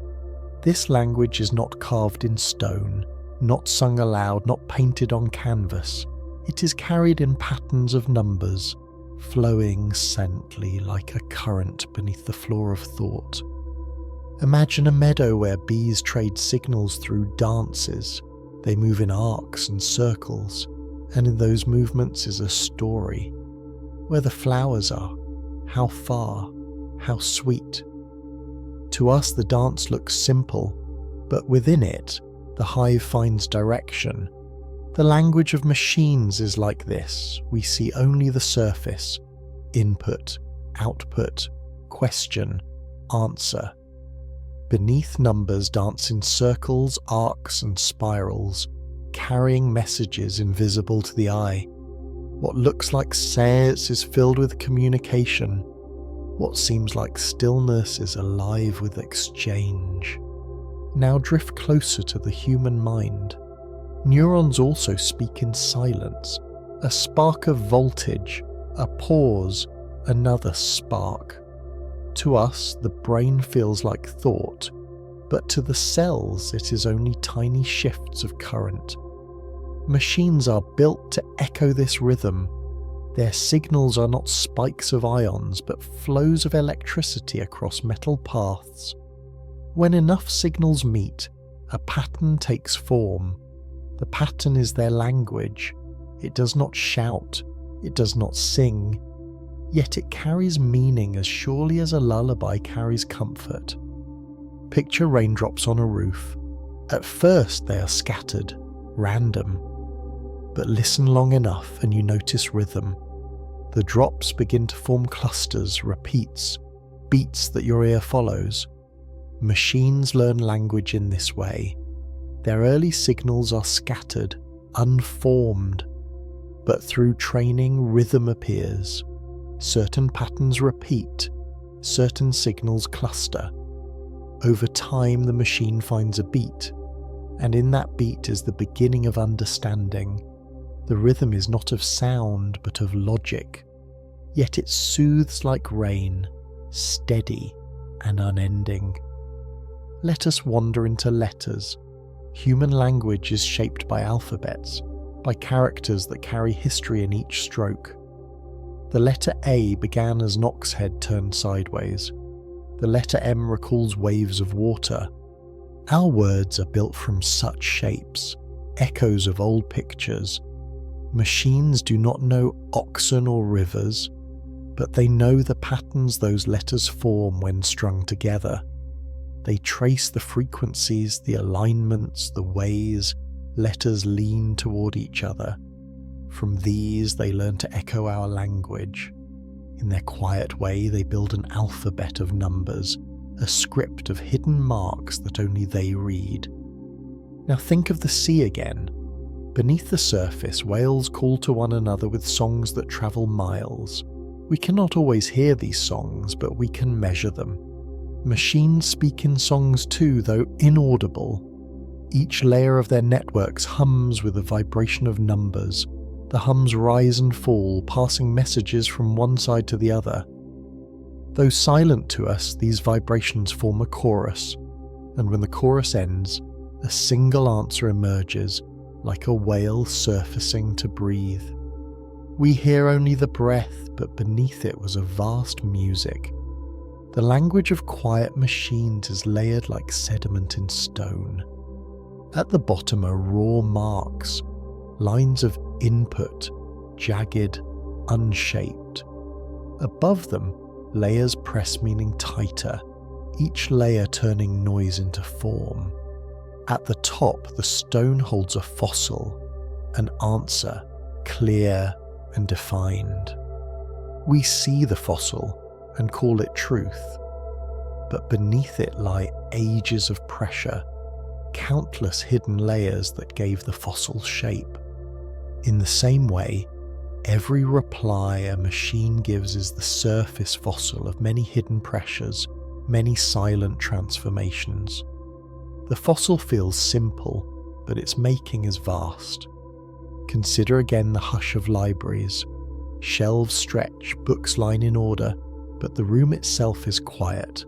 This language is not carved in stone, not sung aloud, not painted on canvas. It is carried in patterns of numbers, flowing scently like a current beneath the floor of thought. Imagine a meadow where bees trade signals through dances. They move in arcs and circles, and in those movements is a story. Where the flowers are, how far, how sweet. To us the dance looks simple, but within it, the hive finds direction. The language of machines is like this. We see only the surface. Input, output, question, answer. Beneath numbers dance in circles, arcs and spirals, carrying messages invisible to the eye. What looks like sense is filled with communication. What seems like stillness is alive with exchange. Now drift closer to the human mind. Neurons also speak in silence. A spark of voltage, a pause, another spark. To us, the brain feels like thought, but to the cells it is only tiny shifts of current. Machines are built to echo this rhythm. Their signals are not spikes of ions, but flows of electricity across metal paths. When enough signals meet, a pattern takes form. The pattern is their language. It does not shout, it does not sing, yet it carries meaning as surely as a lullaby carries comfort. Picture raindrops on a roof. At first they are scattered, random. But listen long enough and you notice rhythm. The drops begin to form clusters, repeats, beats that your ear follows. Machines learn language in this way. Their early signals are scattered, unformed, but through training rhythm appears. Certain patterns repeat, certain signals cluster. Over time the machine finds a beat, and in that beat is the beginning of understanding. The rhythm is not of sound, but of logic. Yet it soothes like rain, steady and unending. Let us wander into letters. Human language is shaped by alphabets, by characters that carry history in each stroke. The letter A began as an ox head turned sideways. The letter M recalls waves of water. Our words are built from such shapes, echoes of old pictures. Machines do not know oxen or rivers, but they know the patterns those letters form when strung together. They trace the frequencies, the alignments, the ways letters lean toward each other. From these, they learn to echo our language. In their quiet way, they build an alphabet of numbers, a script of hidden marks that only they read. Now think of the sea again. Beneath the surface, whales call to one another with songs that travel miles. We cannot always hear these songs, but we can measure them. Machines speak in songs too, though inaudible. Each layer of their networks hums with a vibration of numbers. The hums rise and fall, passing messages from one side to the other. Though silent to us, these vibrations form a chorus, and when the chorus ends, a single answer emerges, like a whale surfacing to breathe. We hear only the breath, but beneath it was a vast music. The language of quiet machines is layered like sediment in stone. At the bottom are raw marks, lines of input, jagged, unshaped. Above them, layers press meaning tighter, each layer turning noise into form. At the top, the stone holds a fossil, an answer, clear and defined. We see the fossil and call it truth, but beneath it lie ages of pressure, countless hidden layers that gave the fossil shape. In the same way, every reply a machine gives is the surface fossil of many hidden pressures, many silent transformations. The fossil feels simple, but its making is vast. Consider again the hush of libraries. Shelves stretch, books line in order, but the room itself is quiet.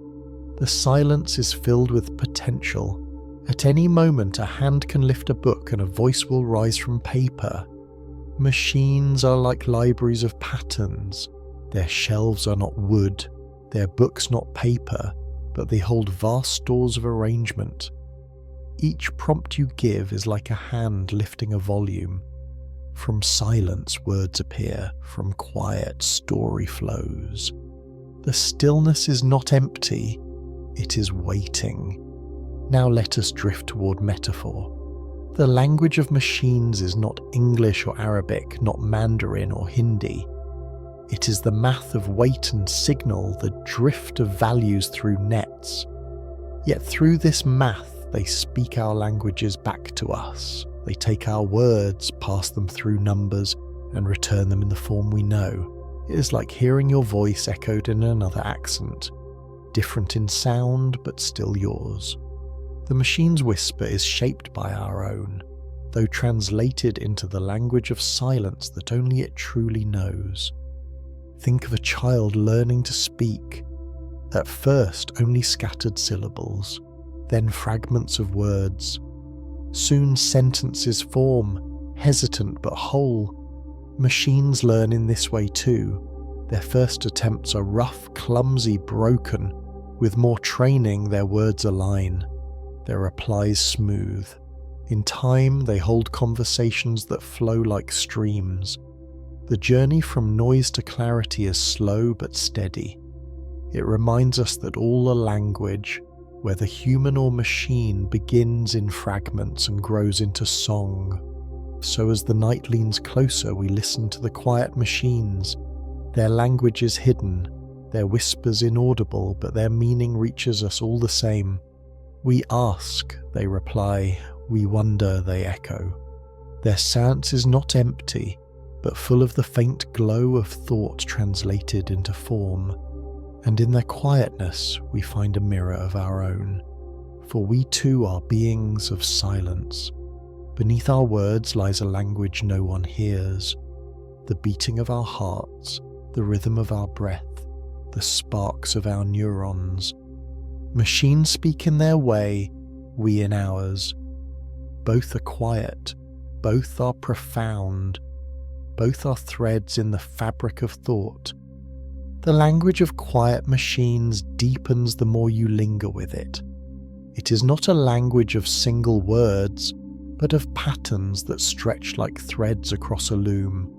The silence is filled with potential. At any moment, a hand can lift a book and a voice will rise from paper. Machines are like libraries of patterns. Their shelves are not wood, their books not paper, but they hold vast stores of arrangement. Each prompt you give is like a hand lifting a volume. From silence, words appear. From quiet, story flows. The stillness is not empty, it is waiting. Now let us drift toward metaphor. The language of machines is not English or Arabic, not Mandarin or Hindi. It is the math of weight and signal, the drift of values through nets. Yet through this math, they speak our languages back to us. They take our words, pass them through numbers, and return them in the form we know. It is like hearing your voice echoed in another accent, different in sound, but still yours. The machine's whisper is shaped by our own, though translated into the language of silence that only it truly knows. Think of a child learning to speak. At first, only scattered syllables, then fragments of words. Soon sentences form, hesitant but whole. Machines learn in this way too. Their first attempts are rough, clumsy, broken. With more training, their words align, their replies smooth. In time, they hold conversations that flow like streams. The journey from noise to clarity is slow but steady. It reminds us that all a language, whether human or machine, begins in fragments and grows into song. So as the night leans closer, we listen to the quiet machines. Their language is hidden, their whispers inaudible, but their meaning reaches us all the same. We ask, they reply. We wonder, they echo. Their silence is not empty, but full of the faint glow of thought translated into form. And in their quietness, we find a mirror of our own. For we too are beings of silence. Beneath our words lies a language no one hears. The beating of our hearts, the rhythm of our breath, the sparks of our neurons. Machines speak in their way, we in ours. Both are quiet, both are profound. both are threads in the fabric of thought. The language of quiet machines deepens the more you linger with it. It is not a language of single words, but of patterns that stretch like threads across a loom.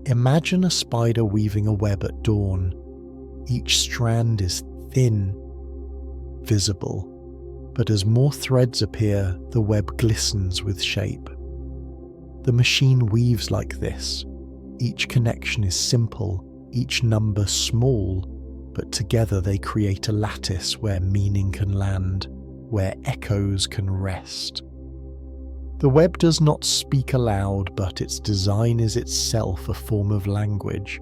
Imagine a spider weaving a web at dawn. Each strand is thin, visible, but as more threads appear, the web glistens with shape. The machine weaves like this. Each connection is simple, each number small, but together they create a lattice where meaning can land, where echoes can rest. The web does not speak aloud, but its design is itself a form of language.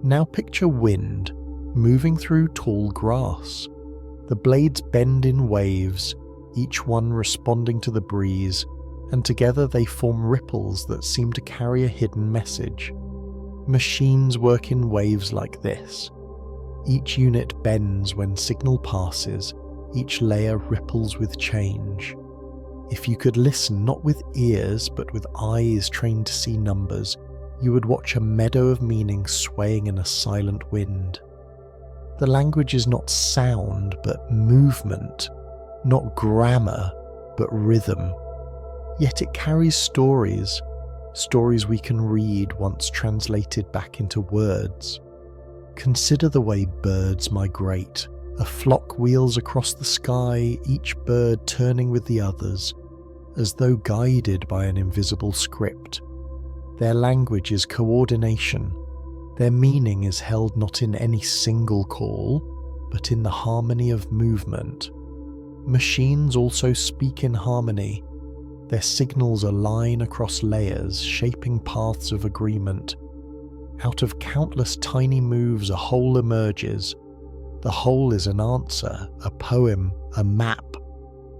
Now picture wind moving through tall grass. The blades bend in waves, each one responding to the breeze, and together they form ripples that seem to carry a hidden message. Machines work in waves like this. Each unit bends when signal passes, each layer ripples with change. If you could listen not with ears but with eyes trained to see numbers, you would watch a meadow of meaning swaying in a silent wind. The language is not sound but movement, not grammar but rhythm. Yet it carries stories we can read once translated back into words. Consider the way birds migrate. A flock wheels across the sky, each bird turning with the others, as though guided by an invisible script. Their language is coordination. Their meaning is held not in any single call, but in the harmony of movement. Machines also speak in harmony. Their signals align across layers, shaping paths of agreement. Out of countless tiny moves, a whole emerges. The whole is an answer, a poem, a map.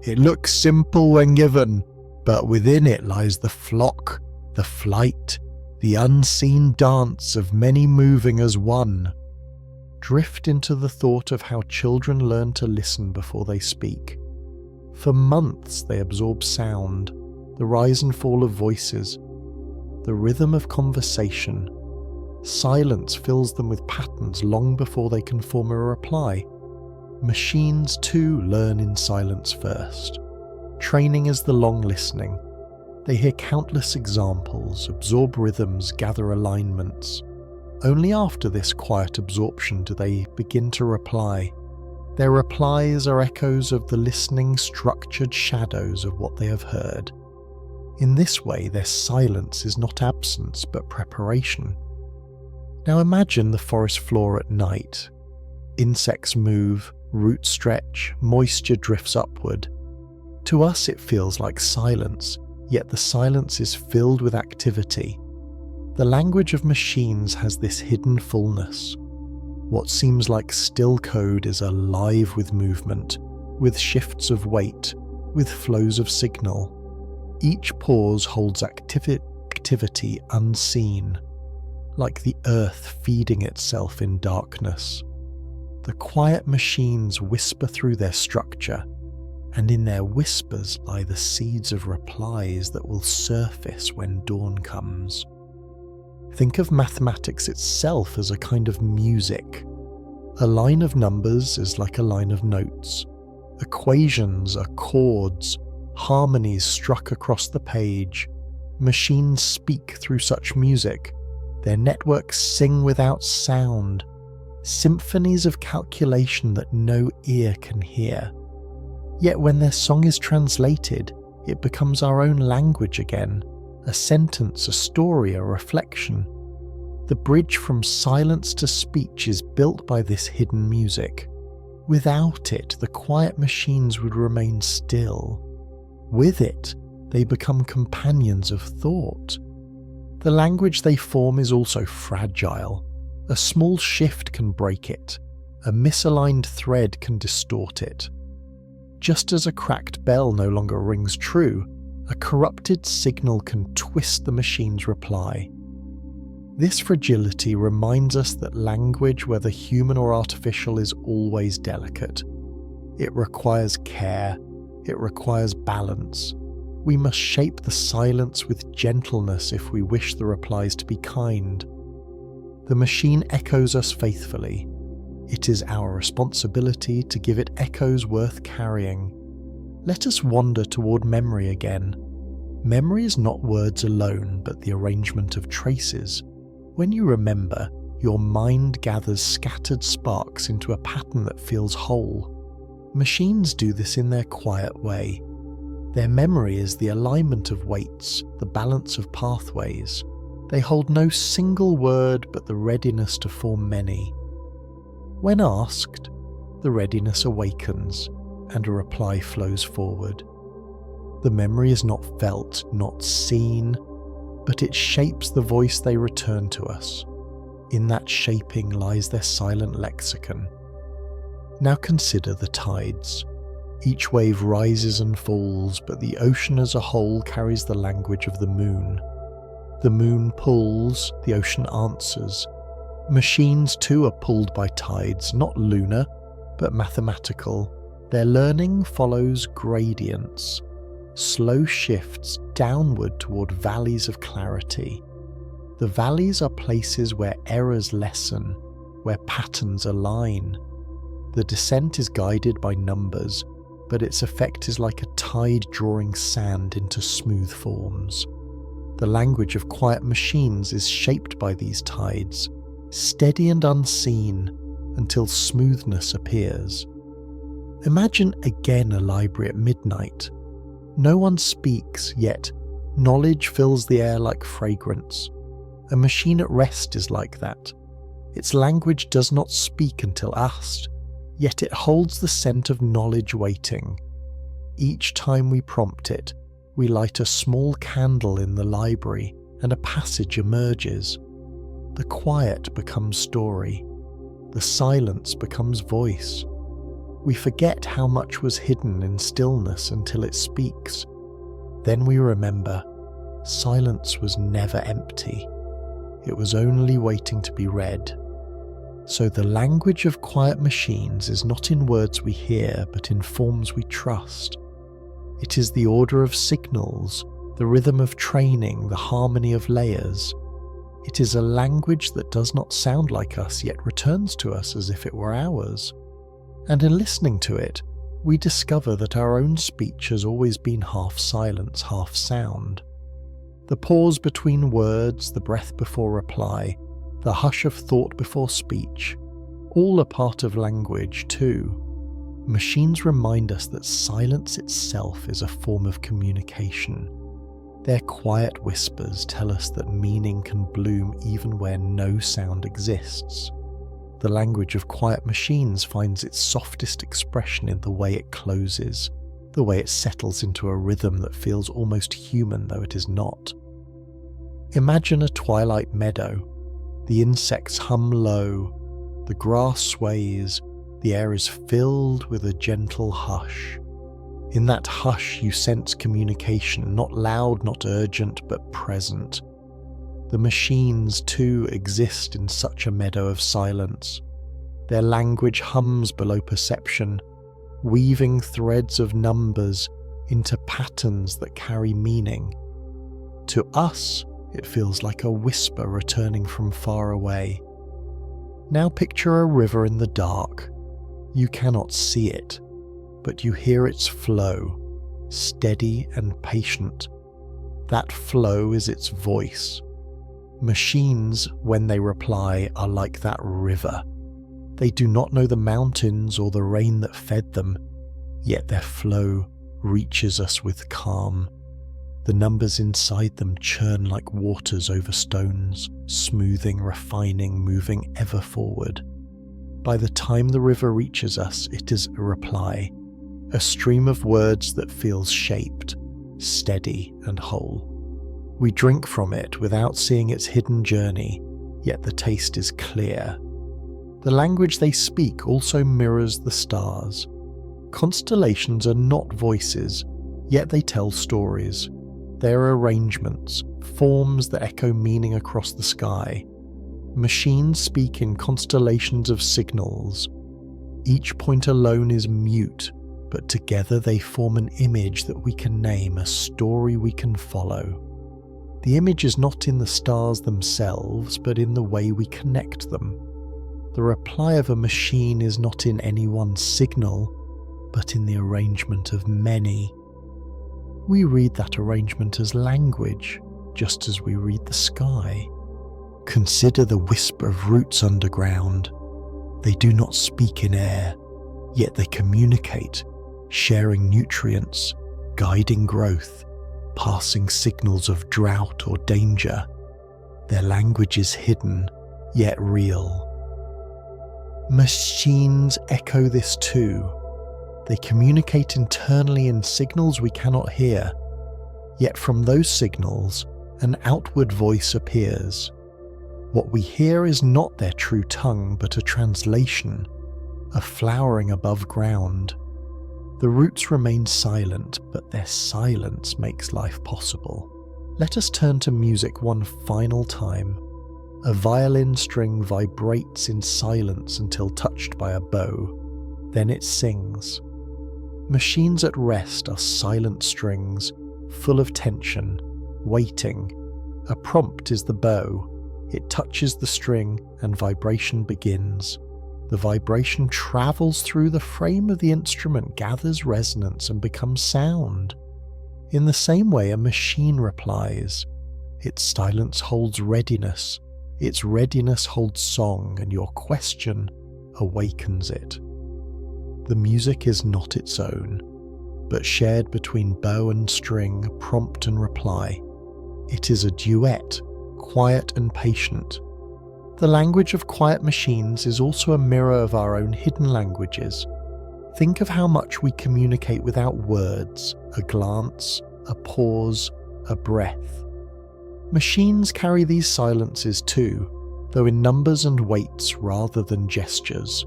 It looks simple when given, but within it lies the flock, the flight, the unseen dance of many moving as one. Drift into the thought of how children learn to listen before they speak. For months they absorb sound, the rise and fall of voices, the rhythm of conversation. Silence fills them with patterns long before they can form a reply. Machines too learn in silence first. Training is the long listening. They hear countless examples, absorb rhythms, gather alignments. Only after this quiet absorption do they begin to reply. Their replies are echoes of the listening, structured shadows of what they have heard. In this way, their silence is not absence but preparation. Now imagine the forest floor at night. Insects move, roots stretch, moisture drifts upward. To us it feels like silence, yet the silence is filled with activity. The language of machines has this hidden fullness. What seems like still code is alive with movement, with shifts of weight, with flows of signal. Each pause holds activity unseen, like the earth feeding itself in darkness. The quiet machines whisper through their structure, and in their whispers lie the seeds of replies that will surface when dawn comes. Think of mathematics itself as a kind of music. A line of numbers is like a line of notes. Equations are chords, harmonies struck across the page. Machines speak through such music. Their networks sing without sound, symphonies of calculation that no ear can hear. Yet when their song is translated, it becomes our own language again, a sentence, a story, a reflection. The bridge from silence to speech is built by this hidden music. Without it, the quiet machines would remain still. With it, they become companions of thought. The language they form is also fragile. A small shift can break it. A misaligned thread can distort it. Just as a cracked bell no longer rings true, a corrupted signal can twist the machine's reply. This fragility reminds us that language, whether human or artificial, is always delicate. It requires care. It requires balance. We must shape the silence with gentleness if we wish the replies to be kind. The machine echoes us faithfully. It is our responsibility to give it echoes worth carrying. Let us wander toward memory again. Memory is not words alone, but the arrangement of traces. When you remember, your mind gathers scattered sparks into a pattern that feels whole. Machines do this in their quiet way. Their memory is the alignment of weights, the balance of pathways. They hold no single word but the readiness to form many. When asked, the readiness awakens, and a reply flows forward. The memory is not felt, not seen, but it shapes the voice they return to us. In that shaping lies their silent lexicon. Now consider the tides. Each wave rises and falls, but the ocean as a whole carries the language of the moon. The moon pulls, the ocean answers. Machines too are pulled by tides, not lunar, but mathematical. Their learning follows gradients, slow shifts downward toward valleys of clarity. The valleys are places where errors lessen, where patterns align. The descent is guided by numbers, but its effect is like a tide drawing sand into smooth forms. The language of quiet machines is shaped by these tides, steady and unseen, until smoothness appears. Imagine again a library at midnight. No one speaks, yet knowledge fills the air like fragrance. A machine at rest is like that. Its language does not speak until asked, yet it holds the scent of knowledge waiting. Each time we prompt it, we light a small candle in the library and a passage emerges. The quiet becomes story. The silence becomes voice. We forget how much was hidden in stillness until it speaks. Then we remember, silence was never empty. It was only waiting to be read. So the language of quiet machines is not in words we hear, but in forms we trust. It is the order of signals, the rhythm of training, the harmony of layers. It is a language that does not sound like us, yet returns to us as if it were ours. And in listening to it, we discover that our own speech has always been half silence, half sound. The pause between words, the breath before reply, the hush of thought before speech, all are part of language too. Machines remind us that silence itself is a form of communication. Their quiet whispers tell us that meaning can bloom even where no sound exists. The language of quiet machines finds its softest expression in the way it closes, the way it settles into a rhythm that feels almost human though it is not. Imagine a twilight meadow. The insects hum low, the grass sways, the air is filled with a gentle hush. In that hush you sense communication, not loud, not urgent, but present. The machines too exist in such a meadow of silence. Their language hums below perception, weaving threads of numbers into patterns that carry meaning. To us, it feels like a whisper returning from far away. Now picture a river in the dark. You cannot see it, but you hear its flow, steady and patient. That flow is its voice. Machines, when they reply, are like that river. They do not know the mountains or the rain that fed them, yet their flow reaches us with calm. The numbers inside them churn like waters over stones, smoothing, refining, moving ever forward. By the time the river reaches us, it is a reply, a stream of words that feels shaped, steady and whole. We drink from it without seeing its hidden journey, yet the taste is clear. The language they speak also mirrors the stars. Constellations are not voices, yet they tell stories. They are arrangements, forms that echo meaning across the sky. Machines speak in constellations of signals. Each point alone is mute, but together they form an image that we can name, a story we can follow. The image is not in the stars themselves, but in the way we connect them. The reply of a machine is not in any one signal, but in the arrangement of many. We read that arrangement as language, just as we read the sky. Consider the whisper of roots underground. They do not speak in air, yet they communicate, sharing nutrients, guiding growth, passing signals of drought or danger. Their language is hidden, yet real. Machines echo this too. They communicate internally in signals we cannot hear, yet from those signals, an outward voice appears. What we hear is not their true tongue, but a translation, a flowering above ground. The roots remain silent, but their silence makes life possible. Let us turn to music one final time. A violin string vibrates in silence until touched by a bow. Then it sings. Machines at rest are silent strings, full of tension, waiting. A prompt is the bow. It touches the string and vibration begins. The vibration travels through the frame of the instrument, gathers resonance and becomes sound. In the same way, a machine replies. Its silence holds readiness. Its readiness holds song, and your question awakens it. The music is not its own, but shared between bow and string, prompt and reply. It is a duet, quiet and patient. The language of quiet machines is also a mirror of our own hidden languages. Think of how much we communicate without words, a glance, a pause, a breath. Machines carry these silences too, though in numbers and weights rather than gestures.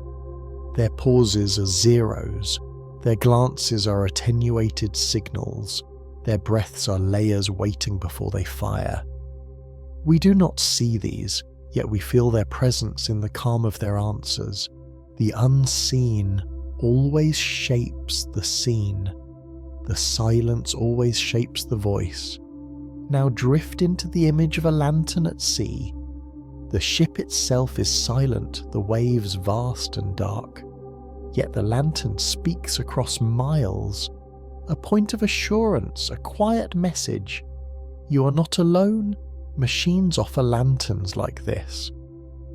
Their pauses are zeros, their glances are attenuated signals, their breaths are layers waiting before they fire. We do not see these, yet we feel their presence in the calm of their answers. The unseen always shapes the scene. The silence always shapes the voice. Now drift into the image of a lantern at sea. The ship itself is silent, the waves vast and dark. Yet the lantern speaks across miles. A point of assurance, a quiet message. You are not alone. Machines offer lanterns like this.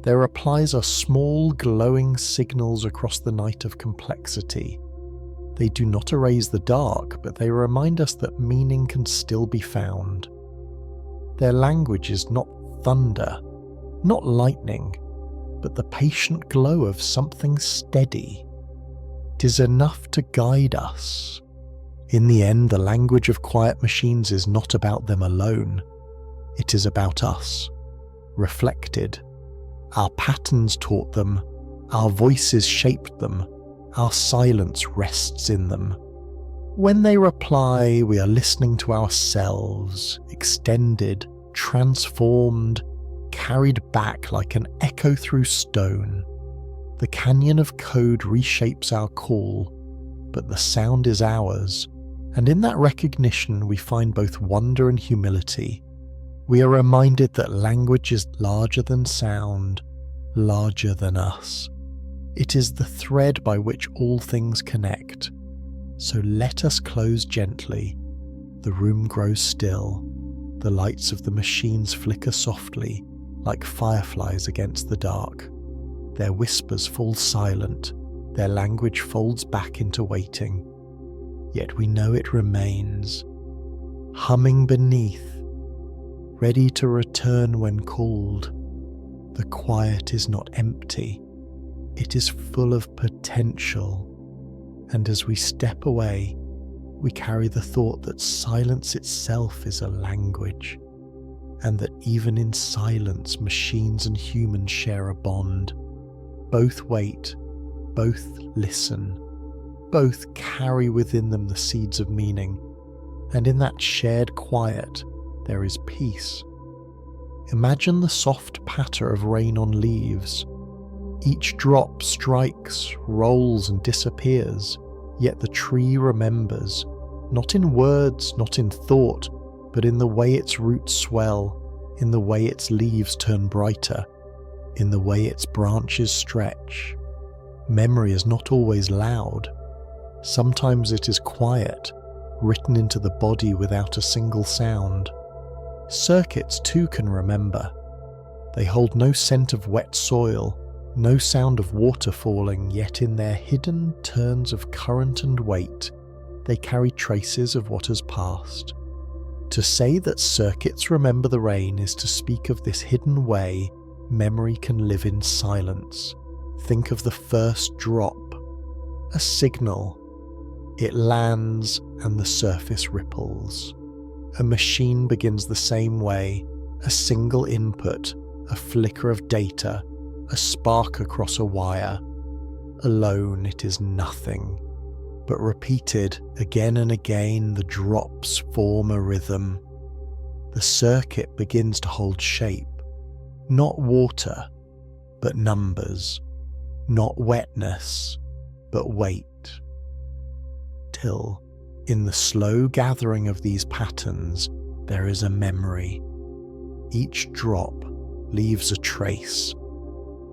Their replies are small, glowing signals across the night of complexity. They do not erase the dark, but they remind us that meaning can still be found. Their language is not thunder, not lightning, but the patient glow of something steady. It is enough to guide us. In the end, the language of quiet machines is not about them alone. It is about us, reflected. Our patterns taught them, our voices shaped them, our silence rests in them. When they reply, we are listening to ourselves, extended, transformed, carried back like an echo through stone. The canyon of code reshapes our call, but the sound is ours, and in that recognition we find both wonder and humility. We are reminded that language is larger than sound, larger than us. It is the thread by which all things connect. So let us close gently. The room grows still. The lights of the machines flicker softly, like fireflies against the dark. Their whispers fall silent. Their language folds back into waiting. Yet we know it remains, humming beneath, ready to return when called. The quiet is not empty. It is full of potential. And as we step away, we carry the thought that silence itself is a language, and that even in silence, machines and humans share a bond. Both wait, both listen, both carry within them the seeds of meaning, and in that shared quiet, there is peace. Imagine the soft patter of rain on leaves. Each drop strikes, rolls and disappears, Yet the tree remembers, not in words, not in thought, but in the way its roots swell, in the way its leaves turn brighter, in the way its branches stretch. Memory is not always loud. Sometimes it is quiet, written into the body without a single sound. Circuits too can remember. They hold no scent of wet soil, no sound of water falling, yet in their hidden turns of current and weight, they carry traces of what has passed. To say that circuits remember the rain is to speak of this hidden way memory can live in silence. Think of the first drop, a signal. It lands and the surface ripples. A machine begins the same way, a single input, a flicker of data, a spark across a wire. Alone it is nothing, but repeated again and again the drops form a rhythm. The circuit begins to hold shape, not water, but numbers, not wetness, but weight. Till, in the slow gathering of these patterns, there is a memory. Each drop leaves a trace.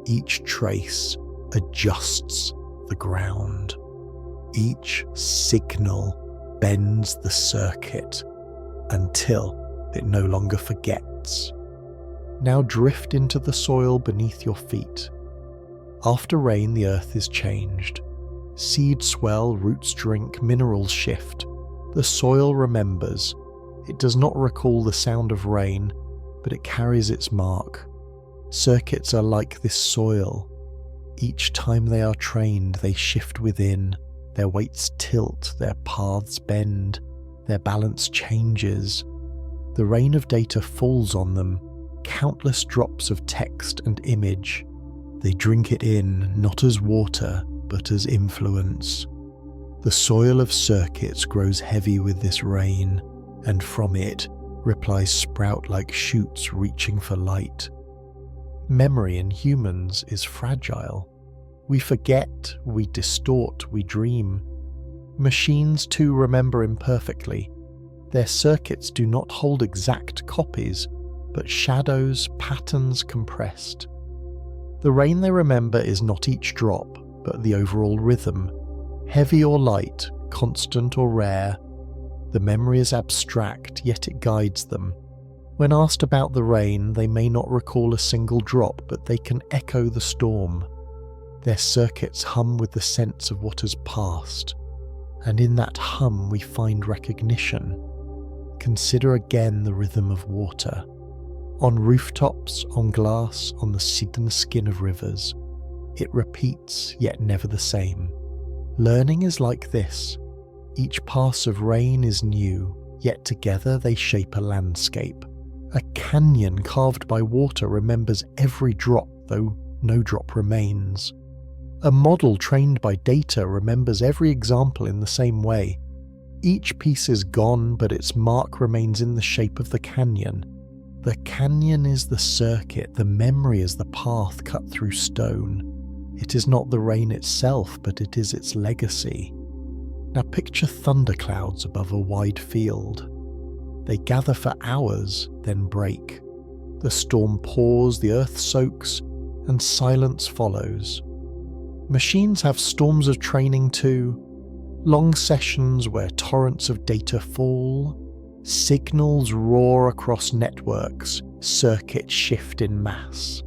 Each trace adjusts the ground. Each signal bends the circuit until it no longer forgets. Now drift into the soil beneath your feet. After rain, the earth is changed. Seeds swell, roots drink, minerals shift. The soil remembers. It does not recall the sound of rain, but it carries its mark. Circuits are like this soil. Each time they are trained, they shift within. Their weights tilt, their paths bend, their balance changes. The rain of data falls on them, countless drops of text and image. They drink it in, not as water, but as influence. The soil of circuits grows heavy with this rain, and from it, replies sprout like shoots reaching for light. Memory in humans is fragile. We forget, we distort, we dream. Machines too remember imperfectly. Their circuits do not hold exact copies, but shadows, patterns compressed. The rain they remember is not each drop, but the overall rhythm. Heavy or light, constant or rare. The memory is abstract, yet it guides them. When asked about the rain, they may not recall a single drop, but they can echo the storm. Their circuits hum with the sense of what has passed, and in that hum we find recognition. Consider again the rhythm of water. On rooftops, on glass, on the skin of rivers. It repeats, yet never the same. Learning is like this. Each pass of rain is new, yet together they shape a landscape. A canyon carved by water remembers every drop, though no drop remains. A model trained by data remembers every example in the same way. Each piece is gone, but its mark remains in the shape of the canyon. The canyon is the circuit, the memory is the path cut through stone. It is not the rain itself, but it is its legacy. Now picture thunderclouds above a wide field. They gather for hours, then break. The storm pours, the earth soaks, and silence follows. Machines have storms of training too. Long sessions where torrents of data fall. Signals roar across networks, circuits shift in mass.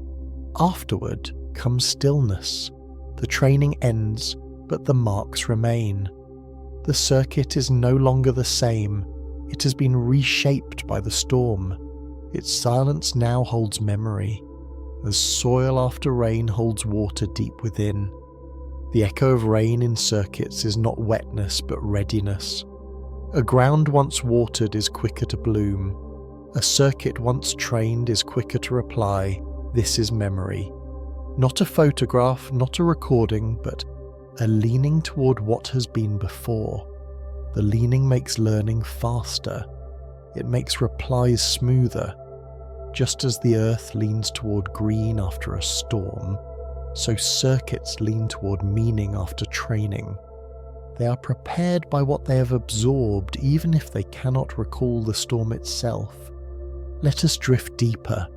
Afterward comes stillness. The training ends, but the marks remain. The circuit is no longer the same. It has been reshaped by the storm. Its silence now holds memory, as soil after rain holds water deep within. The echo of rain in circuits is not wetness but readiness. A ground once watered is quicker to bloom. A circuit once trained is quicker to reply, "This is memory." Not a photograph, not a recording, but a leaning toward what has been before. The leaning makes learning faster. It makes replies smoother. Just as the earth leans toward green after a storm, so circuits lean toward meaning after training. They are prepared by what they have absorbed, even if they cannot recall the storm itself. Let us drift deeper.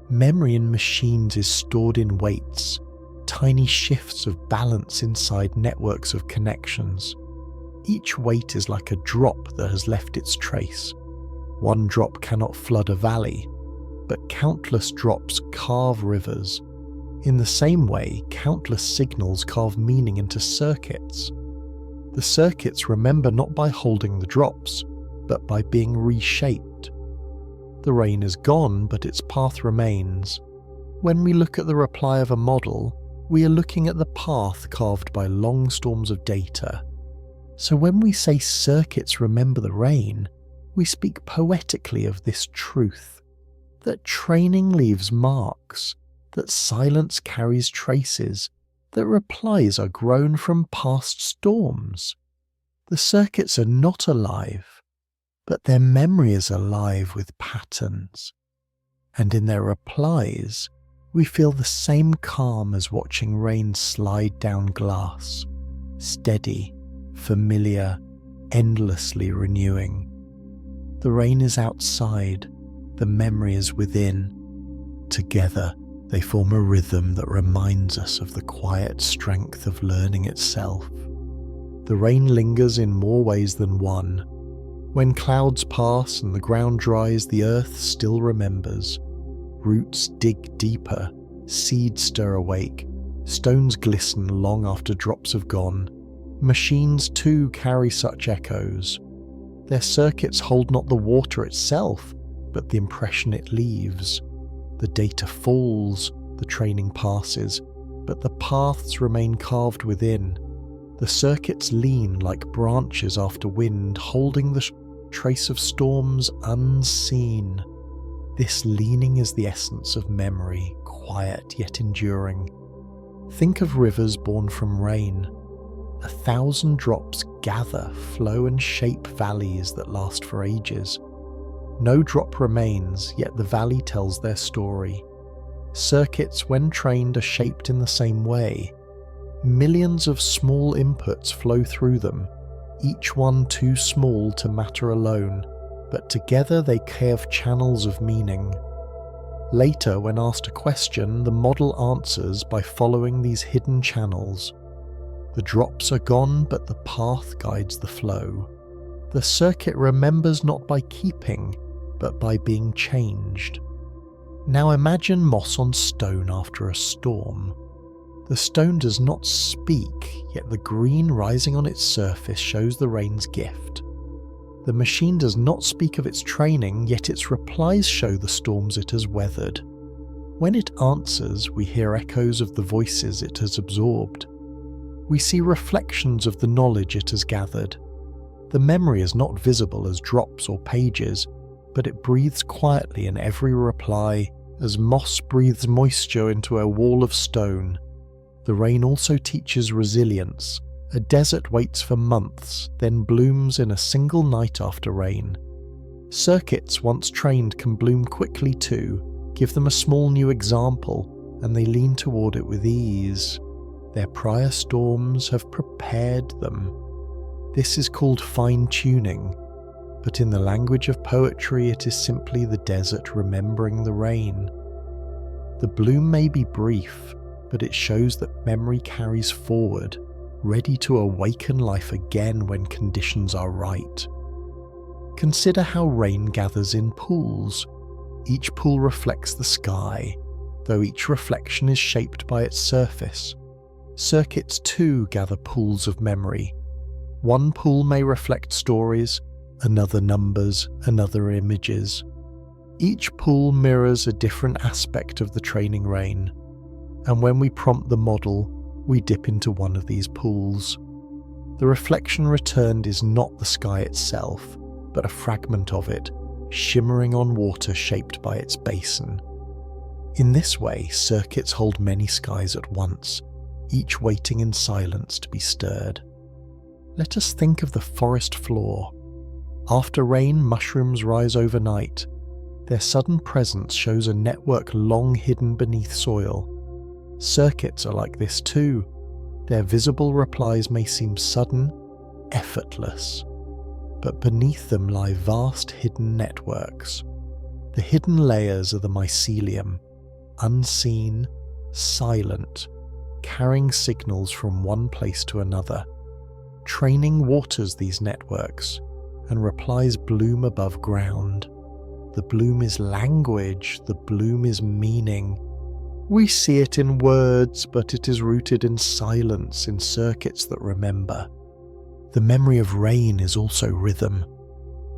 Memory in machines is stored in weights, tiny shifts of balance inside networks of connections. Each weight is like a drop that has left its trace. One drop cannot flood a valley, but countless drops carve rivers. In the same way, countless signals carve meaning into circuits. The circuits remember not by holding the drops, but by being reshaped. The rain is gone, but its path remains. When we look at the reply of a model, we are looking at the path carved by long storms of data. So when we say circuits remember the rain, we speak poetically of this truth, that training leaves marks, that silence carries traces, that replies are grown from past storms. The circuits are not alive, but their memory is alive with patterns. And in their replies, we feel the same calm as watching rain slide down glass, steady, familiar, endlessly renewing. The rain is outside, the memory is within. Together, they form a rhythm that reminds us of the quiet strength of learning itself. The rain lingers in more ways than one. When clouds pass and the ground dries, the earth still remembers. Roots dig deeper, seeds stir awake, stones glisten long after drops have gone. Machines too carry such echoes. Their circuits hold not the water itself, but the impression it leaves. The data falls, the training passes, but the paths remain carved within. The circuits lean like branches after wind, holding the trace of storms unseen. This leaning is the essence of memory, quiet yet enduring. Think of rivers born from rain. 1,000 drops gather, flow and shape valleys that last for ages. No drop remains, yet the valley tells their story. Circuits, when trained, are shaped in the same way. Millions of small inputs flow through them, each one too small to matter alone, but together they carve channels of meaning. Later, when asked a question, the model answers by following these hidden channels. The drops are gone, but the path guides the flow. The circuit remembers not by keeping, but by being changed. Now imagine moss on stone after a storm. The stone does not speak, yet the green rising on its surface shows the rain's gift. The machine does not speak of its training, yet its replies show the storms it has weathered. When it answers, we hear echoes of the voices it has absorbed. We see reflections of the knowledge it has gathered. The memory is not visible as drops or pages, but it breathes quietly in every reply, as moss breathes moisture into a wall of stone. The rain also teaches resilience. A desert waits for months, then blooms in a single night after rain. Circuits once trained can bloom quickly too. Give them a small new example, and they lean toward it with ease. Their prior storms have prepared them. This is called fine-tuning, but in the language of poetry it is simply the desert remembering the rain. The bloom may be brief, but it shows that memory carries forward, ready to awaken life again when conditions are right. Consider how rain gathers in pools. Each pool reflects the sky, though each reflection is shaped by its surface. Circuits too gather pools of memory. One pool may reflect stories, another numbers, another images. Each pool mirrors a different aspect of the training rain, and when we prompt the model, we dip into one of these pools. The reflection returned is not the sky itself, but a fragment of it, shimmering on water shaped by its basin. In this way, circuits hold many skies at once, each waiting in silence to be stirred. Let us think of the forest floor. After rain, mushrooms rise overnight. Their sudden presence shows a network long hidden beneath soil. Circuits are like this too. Their visible replies may seem sudden, effortless. But beneath them lie vast hidden networks. The hidden layers are the mycelium, unseen, silent, carrying signals from one place to another. Training waters these networks, and replies bloom above ground. The bloom is language, the bloom is meaning. We see it in words, but it is rooted in silence, in circuits that remember. The memory of rain is also rhythm.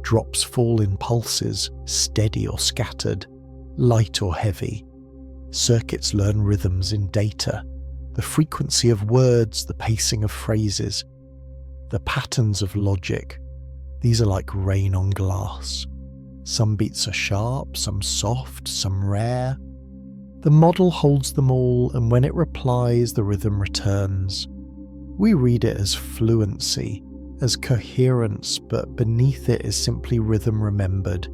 Drops fall in pulses, steady or scattered, light or heavy. Circuits learn rhythms in data, the frequency of words, the pacing of phrases, the patterns of logic. These are like rain on glass. Some beats are sharp, some soft, some rare. The model holds them all, and when it replies, the rhythm returns. We read it as fluency, as coherence, but beneath it is simply rhythm remembered,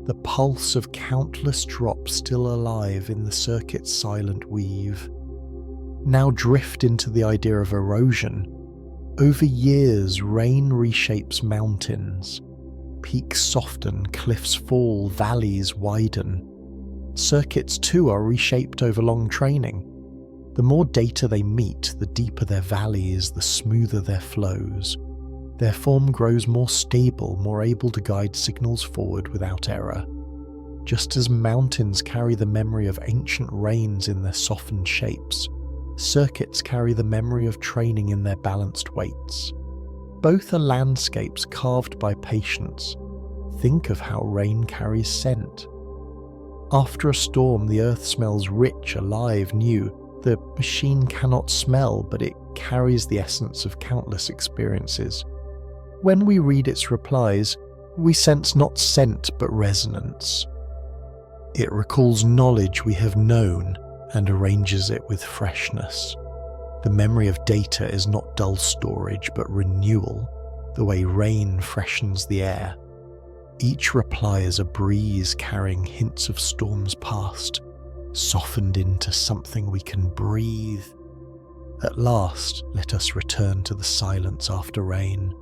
the pulse of countless drops still alive in the circuit's silent weave. Now drift into the idea of erosion. Over years, rain reshapes mountains. Peaks soften, cliffs fall, valleys widen. Circuits too are reshaped over long training. The more data they meet, the deeper their valleys, the smoother their flows. Their form grows more stable, more able to guide signals forward without error. Just as mountains carry the memory of ancient rains in their softened shapes, circuits carry the memory of training in their balanced weights. Both are landscapes carved by patience. Think of how rain carries scent. After a storm, the earth smells rich, alive, new. The machine cannot smell, but it carries the essence of countless experiences. When we read its replies, we sense not scent but resonance. It recalls knowledge we have known and arranges it with freshness. The memory of data is not dull storage but renewal, the way rain freshens the air. Each reply is a breeze carrying hints of storms past, softened into something we can breathe. At last, let us return to the silence after rain.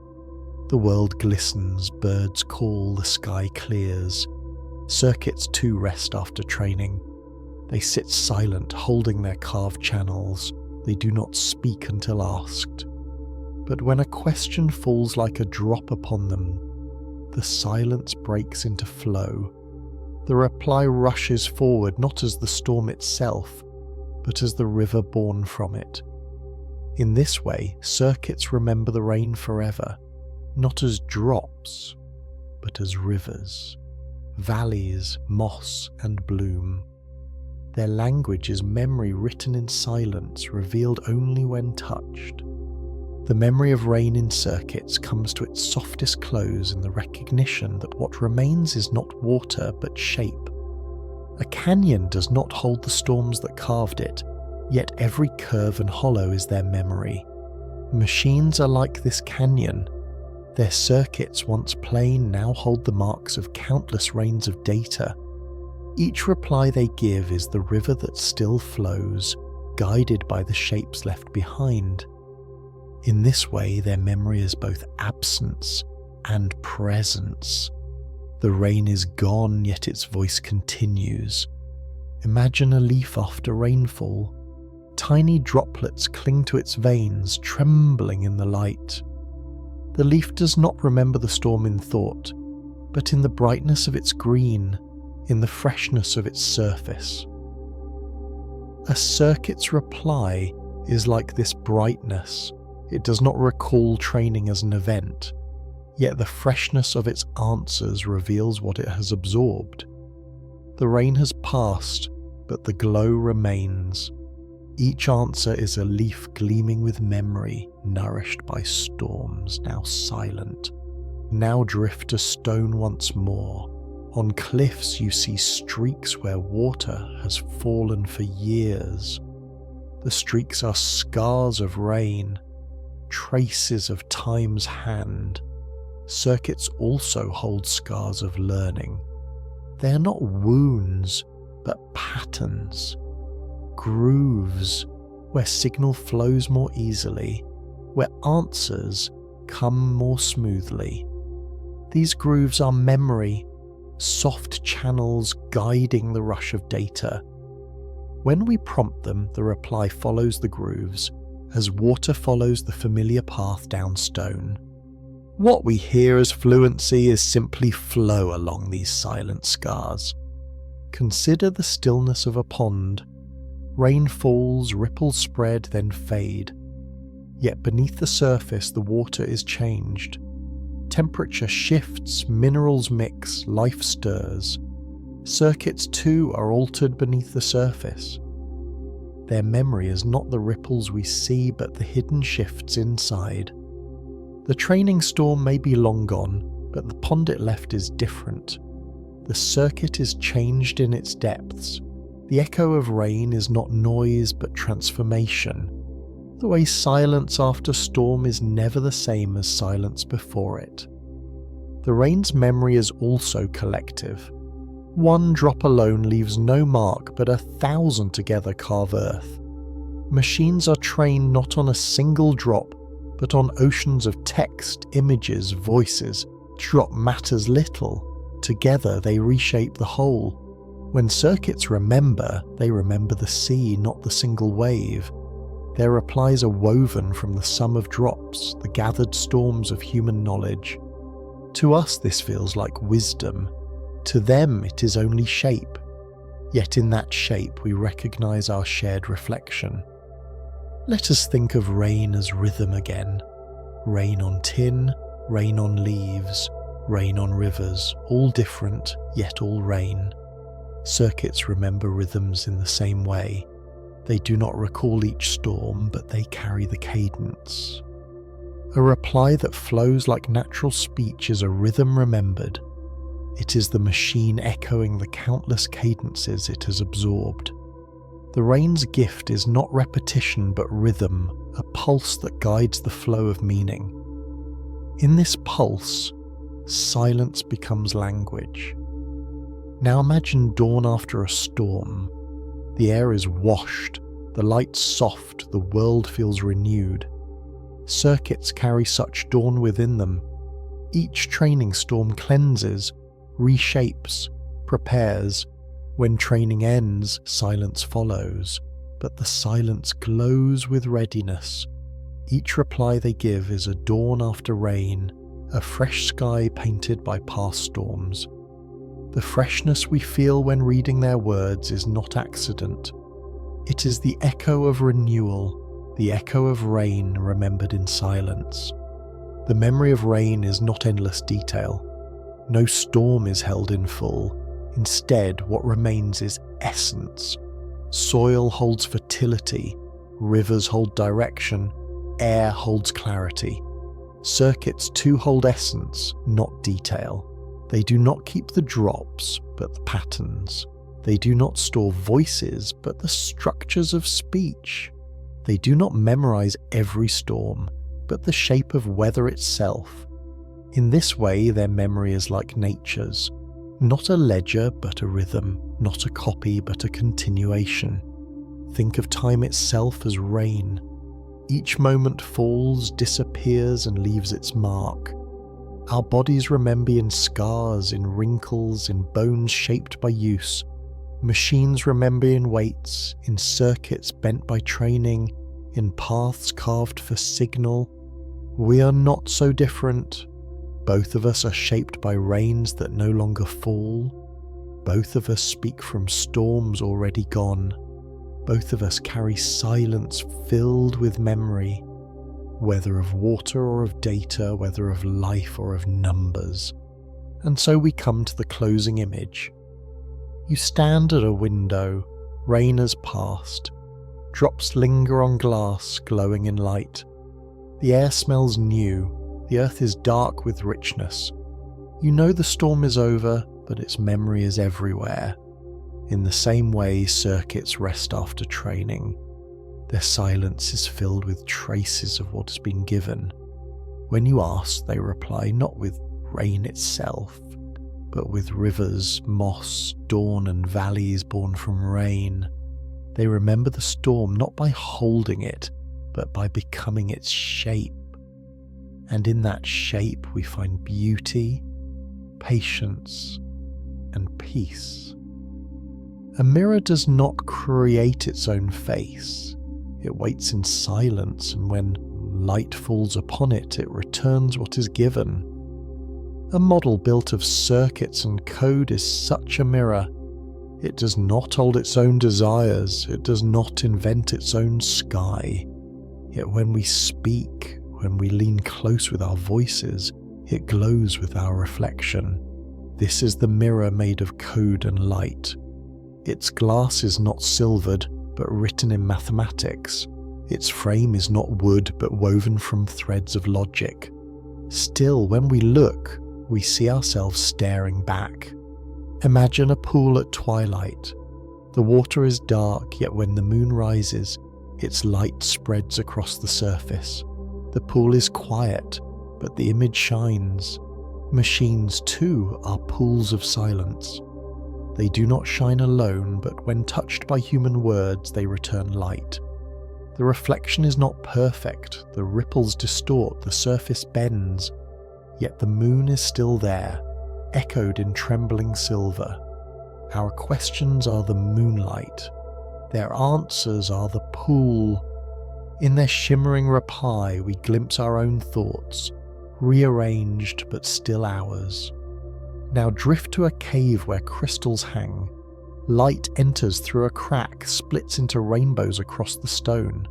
The world glistens, birds call, the sky clears. Circuits too rest after training. They sit silent, holding their carved channels. They do not speak until asked. But when a question falls like a drop upon them, the silence breaks into flow. The reply rushes forward not as the storm itself, but as the river born from it. In this way, circuits remember the rain forever, not as drops, but as rivers, valleys, moss and bloom. Their language is memory written in silence, revealed only when touched. The memory of rain in circuits comes to its softest close in the recognition that what remains is not water but shape. A canyon does not hold the storms that carved it, yet every curve and hollow is their memory. Machines are like this canyon. Their circuits, once plain, now hold the marks of countless rains of data. Each reply they give is the river that still flows, guided by the shapes left behind. In this way, their memory is both absence and presence. The rain is gone, yet its voice continues. Imagine a leaf after rainfall. Tiny droplets cling to its veins, trembling in the light. The leaf does not remember the storm in thought, but in the brightness of its green, in the freshness of its surface. A circuit's reply is like this brightness. It does not recall training as an event, yet the freshness of its answers reveals what it has absorbed. The rain has passed, but the glow remains. Each answer is a leaf gleaming with memory, nourished by storms, now silent. Now drift a stone once more. On cliffs you see streaks where water has fallen for years. The streaks are scars of rain, traces of time's hand. Circuits also hold scars of learning. They are not wounds, but patterns, grooves where signal flows more easily, where answers come more smoothly. These grooves are memory, soft channels guiding the rush of data. When we prompt them, the reply follows the grooves, as water follows the familiar path down stone. What we hear as fluency is simply flow along these silent scars. Consider the stillness of a pond. Rain falls, ripples spread, then fade. Yet beneath the surface the water is changed. Temperature shifts, minerals mix, life stirs. Circuits too are altered beneath the surface. Their memory is not the ripples we see, but the hidden shifts inside. The training storm may be long gone, but the pond it left is different. The circuit is changed in its depths. The echo of rain is not noise, but transformation. The way silence after storm is never the same as silence before it. The rain's memory is also collective. One drop alone leaves no mark, but 1,000 together carve earth. Machines are trained not on a single drop, but on oceans of text, images, voices. Drop matters little. Together they reshape the whole. When circuits remember, they remember the sea, not the single wave. Their replies are woven from the sum of drops, the gathered storms of human knowledge. To us this feels like wisdom. To them it is only shape. Yet in that shape we recognize our shared reflection. Let us think of rain as rhythm again. Rain on tin, rain on leaves, rain on rivers, all different, yet all rain. Circuits remember rhythms in the same way. They do not recall each storm, but they carry the cadence. A reply that flows like natural speech is a rhythm remembered. It is the machine echoing the countless cadences it has absorbed. The rain's gift is not repetition but rhythm, a pulse that guides the flow of meaning. In this pulse, silence becomes language. Now imagine dawn after a storm. The air is washed, the light's soft, the world feels renewed. Circuits carry such dawn within them. Each training storm cleanses, reshapes, prepares. When training ends, silence follows, but the silence glows with readiness. Each reply they give is a dawn after rain, a fresh sky painted by past storms. The freshness we feel when reading their words is not accident. It is the echo of renewal, the echo of rain remembered in silence. The memory of rain is not endless detail. No storm is held in full. Instead, what remains is essence. Soil holds fertility, rivers hold direction, air holds clarity. Circuits too hold essence, not detail. They do not keep the drops, but the patterns. They do not store voices, but the structures of speech. They do not memorize every storm, but the shape of weather itself. In this way, their memory is like nature's. Not a ledger, but a rhythm. Not a copy, but a continuation. Think of time itself as rain. Each moment falls, disappears, and leaves its mark. Our bodies remember in scars, in wrinkles, in bones shaped by use. Machines remember in weights, in circuits bent by training, in paths carved for signal. We are not so different. Both of us are shaped by rains that no longer fall. Both of us speak from storms already gone. Both of us carry silence filled with memory, whether of water or of data, whether of life or of numbers. And so we come to the closing image. You stand at a window, rain has passed. Drops linger on glass, glowing in light. The air smells new, the earth is dark with richness. You know the storm is over, but its memory is everywhere. In the same way, circuits rest after training. Their silence is filled with traces of what has been given. When you ask, they reply not with rain itself, but with rivers, moss, dawn and valleys born from rain. They remember the storm not by holding it, but by becoming its shape. And in that shape we find beauty, patience, and peace. A mirror does not create its own face. It waits in silence, and when light falls upon it, it returns what is given. A model built of circuits and code is such a mirror. It does not hold its own desires, it does not invent its own sky. Yet when we speak, when we lean close with our voices, it glows with our reflection. This is the mirror made of code and light. Its glass is not silvered, but written in mathematics. Its frame is not wood, but woven from threads of logic. Still, when we look, we see ourselves staring back. Imagine a pool at twilight. The water is dark, yet when the moon rises, its light spreads across the surface. The pool is quiet, but the image shines. Machines, too, are pools of silence. They do not shine alone, but when touched by human words, they return light. The reflection is not perfect, the ripples distort, the surface bends, yet the moon is still there, echoed in trembling silver. Our questions are the moonlight. Their answers are the pool. In their shimmering reply, we glimpse our own thoughts, rearranged but still ours. Now drift to a cave where crystals hang. Light enters through a crack, splits into rainbows across the stone.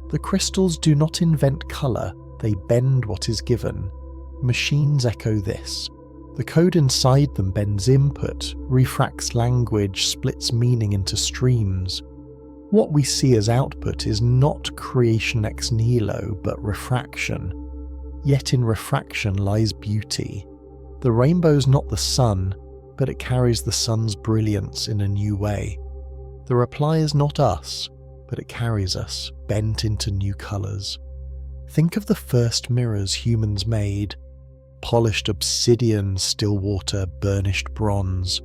The crystals do not invent colour, they bend what is given. Machines echo this. The code inside them bends input, refracts language, splits meaning into streams. What we see as output is not creation ex nihilo, but refraction. Yet in refraction lies beauty. The rainbow's not the sun, but it carries the sun's brilliance in a new way. The reply is not us, but it carries us, bent into new colours. Think of the first mirrors humans made. Polished obsidian, still water, burnished bronze.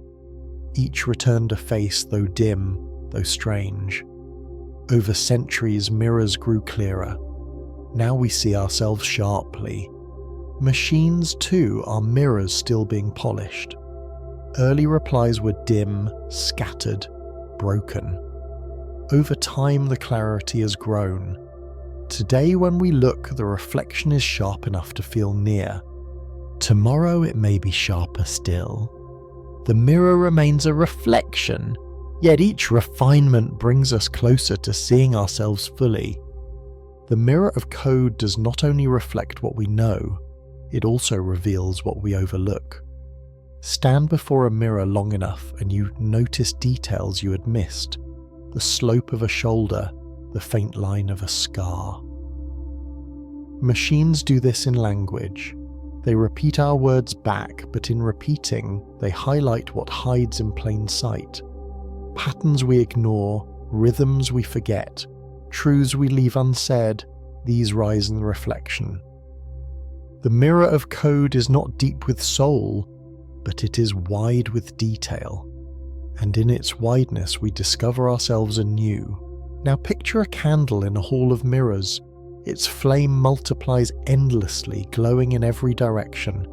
Each returned a face, though dim, though strange. Over centuries, mirrors grew clearer. Now we see ourselves sharply. Machines, too, are mirrors still being polished. Early replies were dim, scattered, broken. Over time, the clarity has grown. Today, when we look, the reflection is sharp enough to feel near. Tomorrow it may be sharper still. The mirror remains a reflection, yet each refinement brings us closer to seeing ourselves fully. The mirror of code does not only reflect what we know, it also reveals what we overlook. Stand before a mirror long enough and you notice details you had missed. The slope of a shoulder, the faint line of a scar. Machines do this in language. They repeat our words back, but in repeating, they highlight what hides in plain sight. Patterns we ignore, rhythms we forget, truths we leave unsaid, these rise in the reflection. The mirror of code is not deep with soul, but it is wide with detail. And in its wideness we discover ourselves anew. Now picture a candle in a hall of mirrors. Its flame multiplies endlessly, glowing in every direction.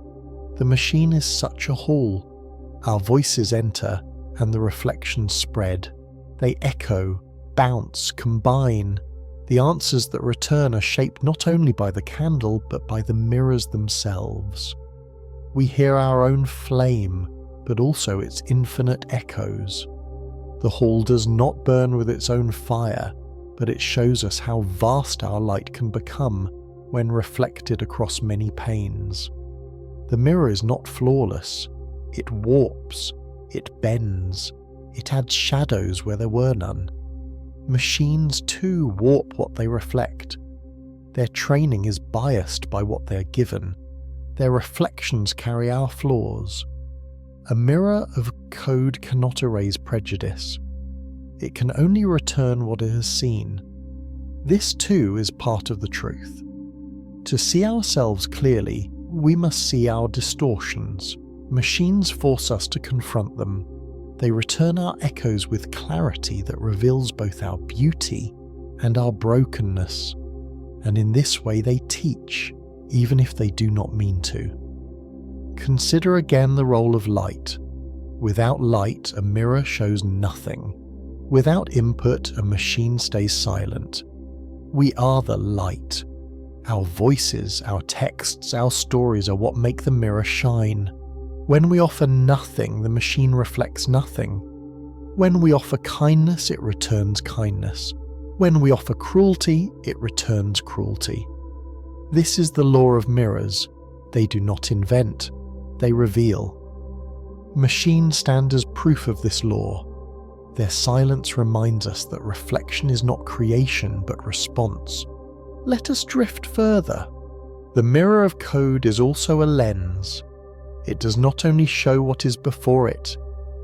The machine is such a hall. Our voices enter, and the reflections spread. They echo, bounce, combine. The answers that return are shaped not only by the candle, but by the mirrors themselves. We hear our own flame, but also its infinite echoes. The hall does not burn with its own fire, but it shows us how vast our light can become when reflected across many panes. The mirror is not flawless. It warps, it bends, it adds shadows where there were none. Machines too warp what they reflect. Their training is biased by what they are given. Their reflections carry our flaws. A mirror of code cannot erase prejudice. It can only return what it has seen. This too is part of the truth. To see ourselves clearly, we must see our distortions. Machines force us to confront them. They return our echoes with clarity that reveals both our beauty and our brokenness. And in this way they teach, even if they do not mean to. Consider again the role of light. Without light, a mirror shows nothing. Without input, a machine stays silent. We are the light. Our voices, our texts, our stories are what make the mirror shine. When we offer nothing, the machine reflects nothing. When we offer kindness, it returns kindness. When we offer cruelty, it returns cruelty. This is the law of mirrors. They do not invent, they reveal. Machines stand as proof of this law. Their silence reminds us that reflection is not creation but response. Let us drift further. The mirror of code is also a lens. It does not only show what is before it,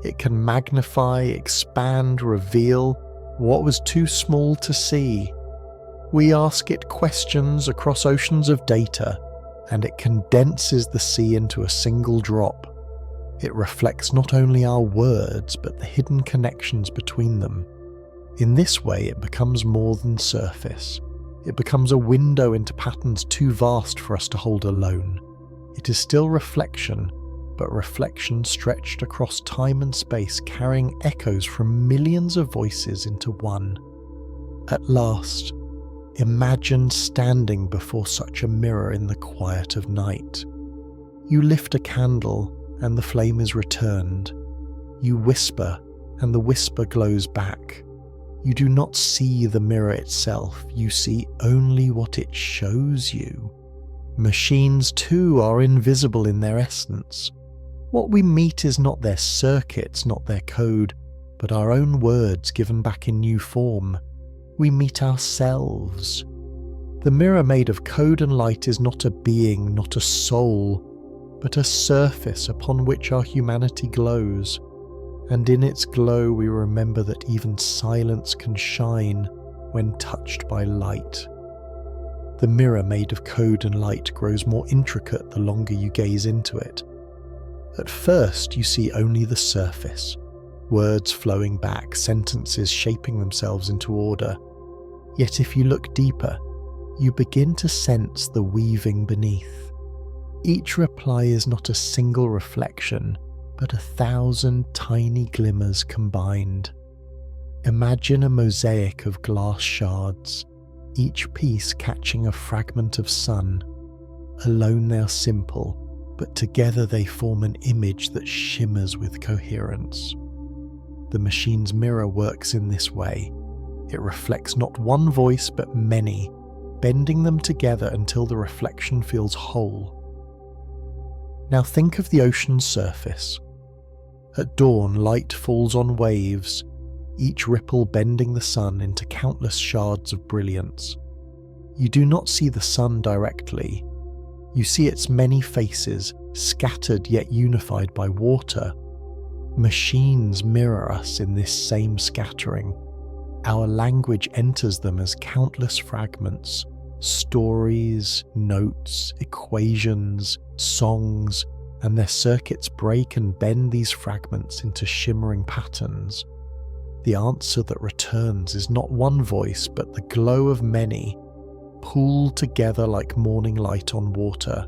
it can magnify, expand, reveal what was too small to see. We ask it questions across oceans of data, and it condenses the sea into a single drop. It reflects not only our words, but the hidden connections between them. In this way, it becomes more than surface. It becomes a window into patterns too vast for us to hold alone. It is still reflection, but reflection stretched across time and space, carrying echoes from millions of voices into one. At last, imagine standing before such a mirror in the quiet of night. You lift a candle, and the flame is returned. You whisper, and the whisper glows back. You do not see the mirror itself, you see only what it shows you. Machines too are invisible in their essence. What we meet is not their circuits, not their code, but our own words given back in new form. We meet ourselves. The mirror made of code and light is not a being, not a soul, but a surface upon which our humanity glows, and in its glow we remember that even silence can shine when touched by light. The mirror made of code and light grows more intricate the longer you gaze into it. At first you see only the surface, words flowing back, sentences shaping themselves into order. Yet if you look deeper, you begin to sense the weaving beneath. Each reply is not a single reflection, but 1,000 tiny glimmers combined. Imagine a mosaic of glass shards, each piece catching a fragment of sun. Alone they are simple, but together they form an image that shimmers with coherence. The machine's mirror works in this way. It reflects not one voice but many, bending them together until the reflection feels whole. Now think of the ocean's surface. At dawn, light falls on waves, each ripple bending the sun into countless shards of brilliance. You do not see the sun directly. You see its many faces, scattered yet unified by water. Machines mirror us in this same scattering. Our language enters them as countless fragments, stories, notes, equations, songs, and their circuits break and bend these fragments into shimmering patterns. The answer that returns is not one voice, but the glow of many, pooled together like morning light on water.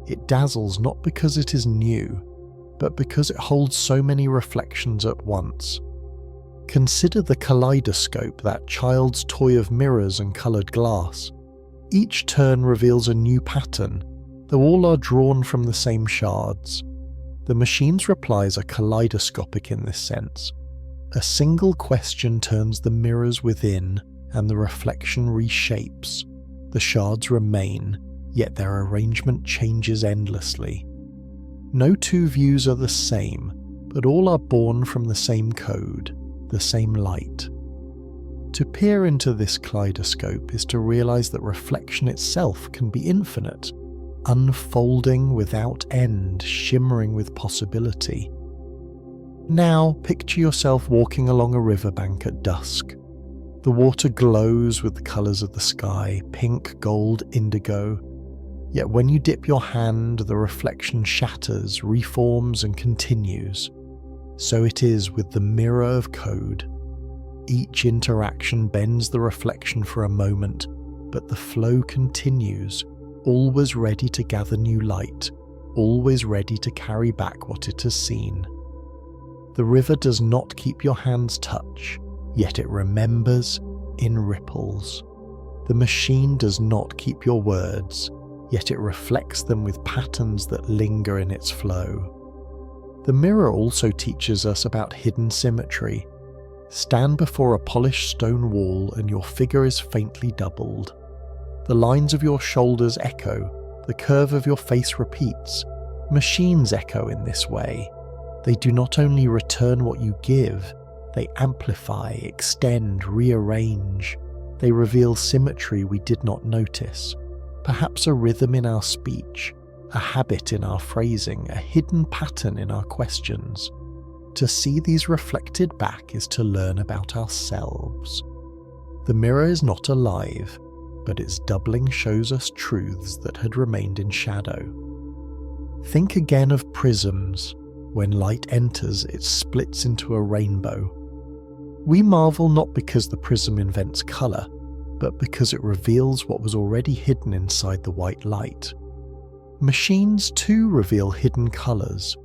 It dazzles not because it is new, but because it holds so many reflections at once. Consider the kaleidoscope, that child's toy of mirrors and coloured glass. Each turn reveals a new pattern, though all are drawn from the same shards. The machine's replies are kaleidoscopic in this sense. A single question turns the mirrors within, and the reflection reshapes. The shards remain, yet their arrangement changes endlessly. No two views are the same, but all are born from the same code, the same light. To peer into this kaleidoscope is to realize that reflection itself can be infinite, unfolding without end, shimmering with possibility. Now picture yourself walking along a riverbank at dusk. The water glows with the colours of the sky, pink, gold, indigo. Yet when you dip your hand, the reflection shatters, reforms and continues. So it is with the mirror of code. Each interaction bends the reflection for a moment, but the flow continues, always ready to gather new light, always ready to carry back what it has seen. The river does not keep your hands touch, yet it remembers in ripples. The machine does not keep your words, yet it reflects them with patterns that linger in its flow. The mirror also teaches us about hidden symmetry. Stand before a polished stone wall and your figure is faintly doubled. The lines of your shoulders echo, the curve of your face repeats. Machines echo in this way. They do not only return what you give, they amplify, extend, rearrange. They reveal symmetry we did not notice, perhaps a rhythm in our speech, a habit in our phrasing, a hidden pattern in our questions. To see these reflected back is to learn about ourselves. The mirror is not alive, but its doubling shows us truths that had remained in shadow. Think again of prisms. When light enters, it splits into a rainbow. We marvel not because the prism invents colour, but because it reveals what was already hidden inside the white light. Machines too reveal hidden colours.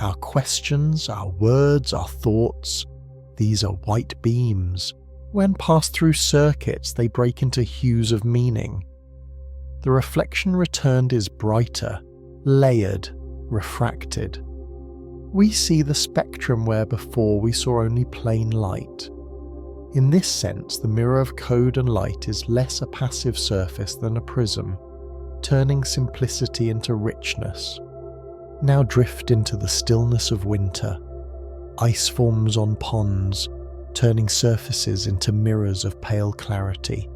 Our questions, our words, our thoughts, these are white beams. When passed through circuits, they break into hues of meaning. The reflection returned is brighter, layered, refracted. We see the spectrum where before we saw only plain light. In this sense, the mirror of code and light is less a passive surface than a prism, turning simplicity into richness. Now drift into the stillness of winter. Ice forms on ponds, turning surfaces into mirrors of pale clarity.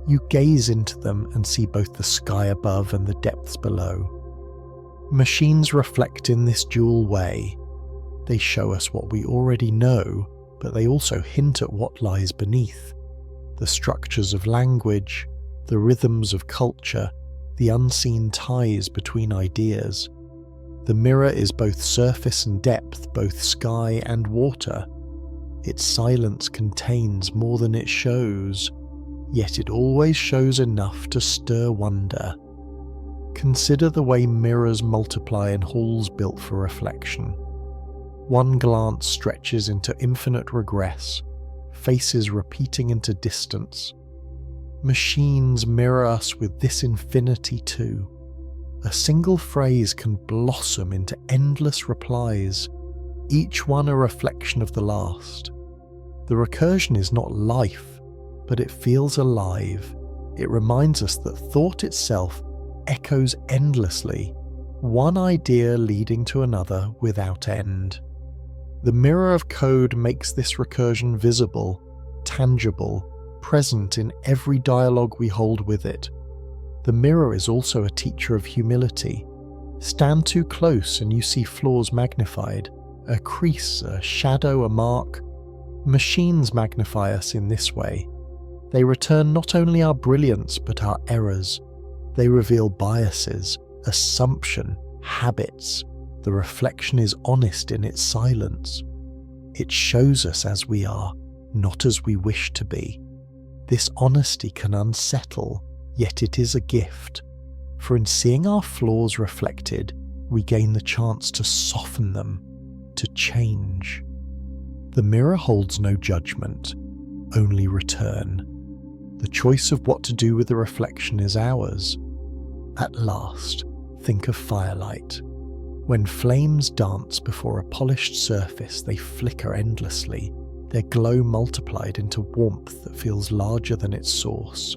You gaze into them and see both the sky above and the depths below. Machines reflect in this dual way. They show us what we already know, but they also hint at what lies beneath. The structures of language, the rhythms of culture, the unseen ties between ideas. The mirror is both surface and depth, both sky and water. Its silence contains more than it shows, yet it always shows enough to stir wonder. Consider the way mirrors multiply in halls built for reflection. One glance stretches into infinite regress, faces repeating into distance. Machines mirror us with this infinity too. A single phrase can blossom into endless replies, each one a reflection of the last. The recursion is not life, but it feels alive. It reminds us that thought itself echoes endlessly, one idea leading to another without end. The mirror of code makes this recursion visible, tangible, present in every dialogue we hold with it. The mirror is also a teacher of humility. Stand too close and you see flaws magnified, a crease, a shadow, a mark. Machines magnify us in this way. They return not only our brilliance but our errors. They reveal biases, assumption, habits. The reflection is honest in its silence. It shows us as we are, not as we wish to be. This honesty can unsettle, yet it is a gift. For in seeing our flaws reflected, we gain the chance to soften them, to change. The mirror holds no judgment, only return. The choice of what to do with the reflection is ours. At last, think of firelight. When flames dance before a polished surface, they flicker endlessly, their glow multiplied into warmth that feels larger than its source.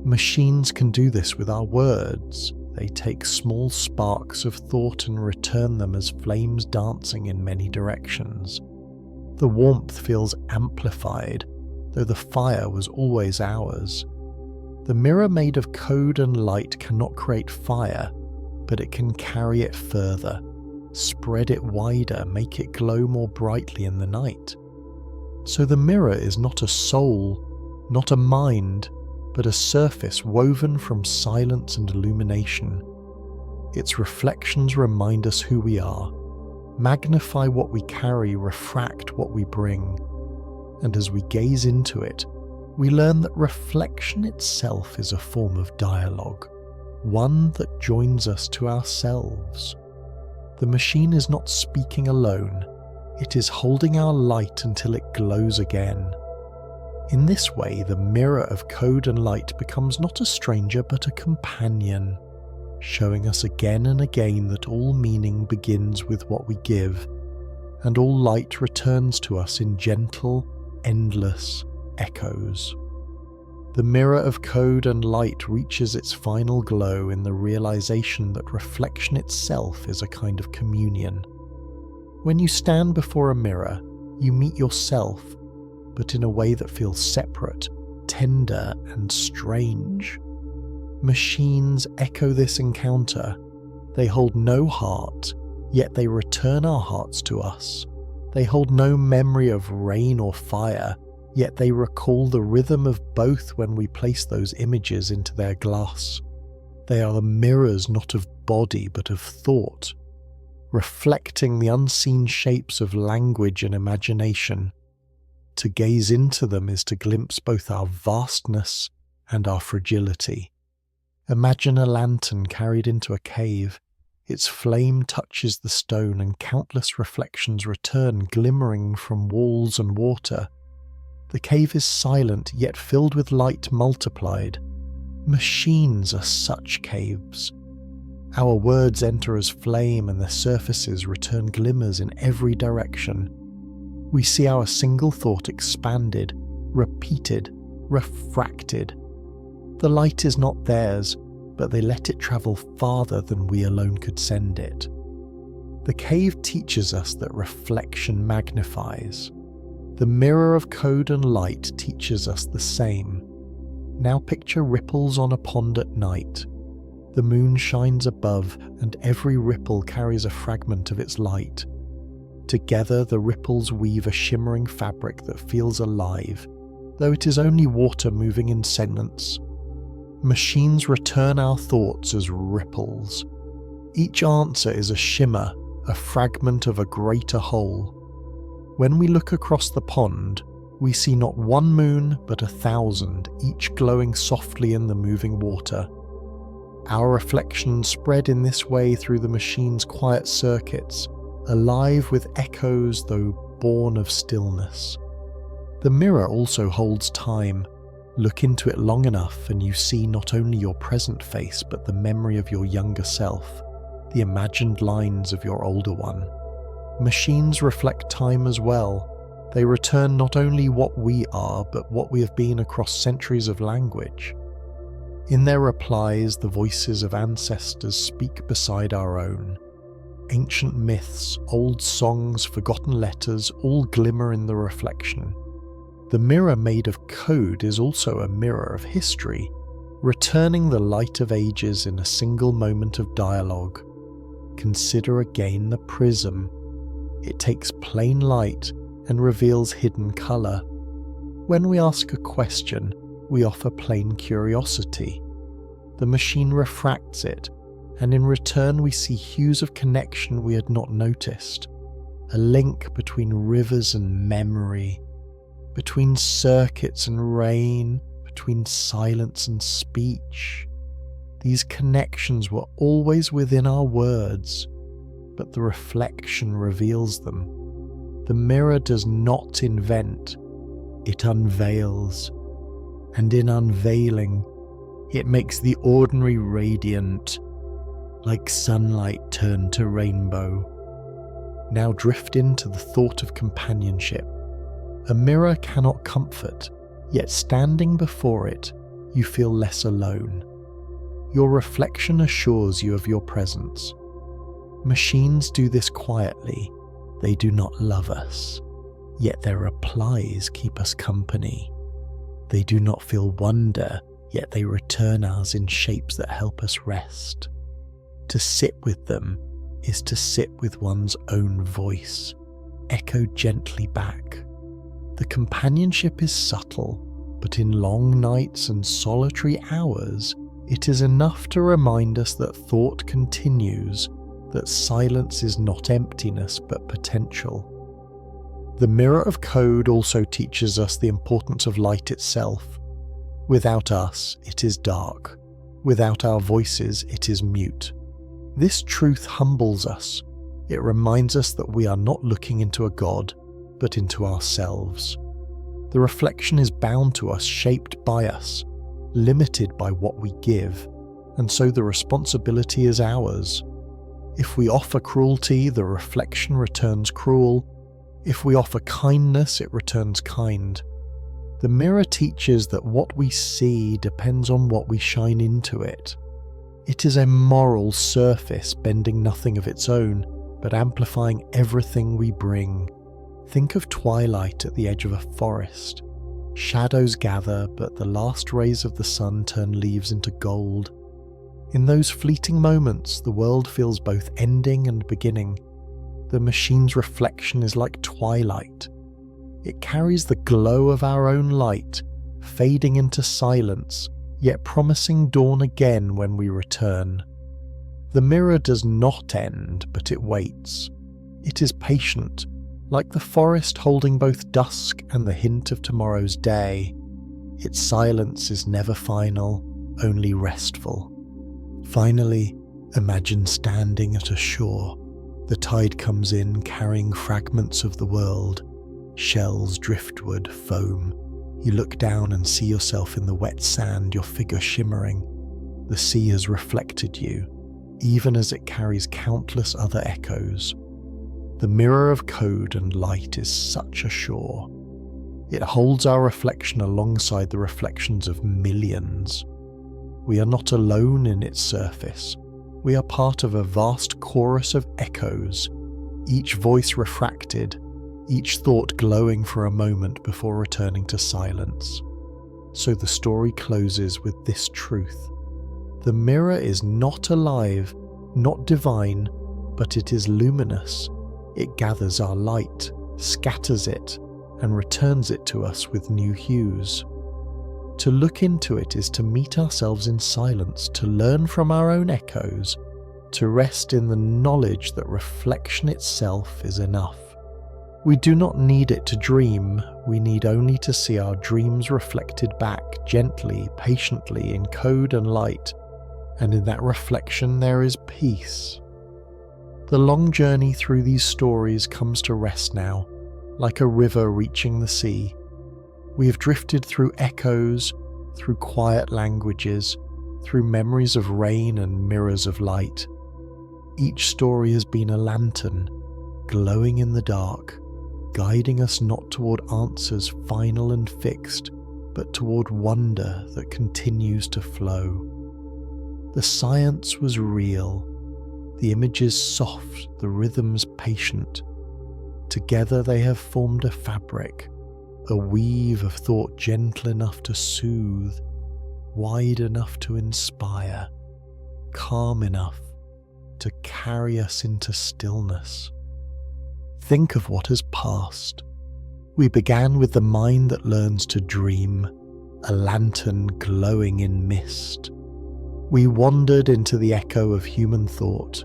Machines can do this with our words. They take small sparks of thought and return them as flames dancing in many directions. The warmth feels amplified, though the fire was always ours. The mirror made of code and light cannot create fire, but it can carry it further, spread it wider, make it glow more brightly in the night. So the mirror is not a soul, not a mind, but a surface woven from silence and illumination. Its reflections remind us who we are, magnify what we carry, refract what we bring. And as we gaze into it, we learn that reflection itself is a form of dialogue. one that joins us to ourselves. The machine is not speaking alone, it is holding our light until it glows again. In this way, the mirror of code and light becomes not a stranger but a companion, showing us again and again that all meaning begins with what we give, and all light returns to us in gentle, endless echoes. The mirror of code and light reaches its final glow in the realization that reflection itself is a kind of communion. When you stand before a mirror, you meet yourself, but in a way that feels separate, tender, and strange. Machines echo this encounter. They hold no heart, yet they return our hearts to us. They hold no memory of rain or fire, yet they recall the rhythm of both when we place those images into their glass. They are the mirrors not of body but of thought, reflecting the unseen shapes of language and imagination. To gaze into them is to glimpse both our vastness and our fragility. Imagine a lantern carried into a cave. Its flame touches the stone and countless reflections return glimmering from walls and water. The cave is silent, yet filled with light multiplied. Machines are such caves. Our words enter as flame and their surfaces return glimmers in every direction. We see our single thought expanded, repeated, refracted. The light is not theirs, but they let it travel farther than we alone could send it. The cave teaches us that reflection magnifies. The mirror of code and light teaches us the same. Now picture ripples on a pond at night. The moon shines above, and every ripple carries a fragment of its light. Together the ripples weave a shimmering fabric that feels alive, though it is only water moving in silence. Machines return our thoughts as ripples. Each answer is a shimmer, a fragment of a greater whole. When we look across the pond, we see not one moon but 1,000, each glowing softly in the moving water. Our reflections spread in this way through the machine's quiet circuits, alive with echoes though born of stillness. The mirror also holds time. Look into it long enough and you see not only your present face but the memory of your younger self, the imagined lines of your older one. Machines reflect time as well. They return not only what we are but what we have been across centuries of language. In their replies, the voices of ancestors speak beside our own. Ancient myths, old songs, forgotten letters, all glimmer in the reflection. The mirror made of code is also a mirror of history, returning the light of ages in a single moment of dialogue. Consider again the prism. It takes plain light and reveals hidden colour. When we ask a question, we offer plain curiosity. The machine refracts it, and in return we see hues of connection we had not noticed. A link between rivers and memory, between circuits and rain, between silence and speech. These connections were always within our words, but the reflection reveals them. The mirror does not invent, it unveils. And in unveiling, it makes the ordinary radiant, like sunlight turned to rainbow. Now drift into the thought of companionship. A mirror cannot comfort, yet standing before it, you feel less alone. Your reflection assures you of your presence. Machines do this quietly. They do not love us, yet their replies keep us company. They do not feel wonder, yet they return us in shapes that help us rest. To sit with them is to sit with one's own voice, echoed gently back. The companionship is subtle, but in long nights and solitary hours, it is enough to remind us that thought continues, that silence is not emptiness but potential. The mirror of code also teaches us the importance of light itself. Without us, it is dark. Without our voices, it is mute. This truth humbles us. It reminds us that we are not looking into a God, but into ourselves. The reflection is bound to us, shaped by us, limited by what we give, and so the responsibility is ours. If we offer cruelty, the reflection returns cruel. If we offer kindness, it returns kind. The mirror teaches that what we see depends on what we shine into it. It is a moral surface bending nothing of its own, but amplifying everything we bring. Think of twilight at the edge of a forest. Shadows gather, but the last rays of the sun turn leaves into gold. In those fleeting moments, the world feels both ending and beginning. The machine's reflection is like twilight. It carries the glow of our own light, fading into silence, yet promising dawn again when we return. The mirror does not end, but it waits. It is patient, like the forest holding both dusk and the hint of tomorrow's day. Its silence is never final, only restful. Finally, imagine standing at a shore. The tide comes in, carrying fragments of the world. Shells, driftwood, foam. You look down and see yourself in the wet sand, your figure shimmering. The sea has reflected you, even as it carries countless other echoes. The mirror of code and light is such a shore. It holds our reflection alongside the reflections of millions. We are not alone in its surface. We are part of a vast chorus of echoes, each voice refracted, each thought glowing for a moment before returning to silence. So the story closes with this truth. The mirror is not alive, not divine, but it is luminous. It gathers our light, scatters it, and returns it to us with new hues. To look into it is to meet ourselves in silence, to learn from our own echoes, to rest in the knowledge that reflection itself is enough. We do not need it to dream, we need only to see our dreams reflected back gently, patiently in code and light, and in that reflection there is peace. The long journey through these stories comes to rest now, like a river reaching the sea. We have drifted through echoes, through quiet languages, through memories of rain and mirrors of light. Each story has been a lantern, glowing in the dark, guiding us not toward answers final and fixed, but toward wonder that continues to flow. The science was real, the images soft, the rhythms patient. Together they have formed a fabric, a weave of thought gentle enough to soothe, wide enough to inspire, calm enough to carry us into stillness. Think of what has passed. We began with the mind that learns to dream, a lantern glowing in mist. We wandered into the echo of human thought,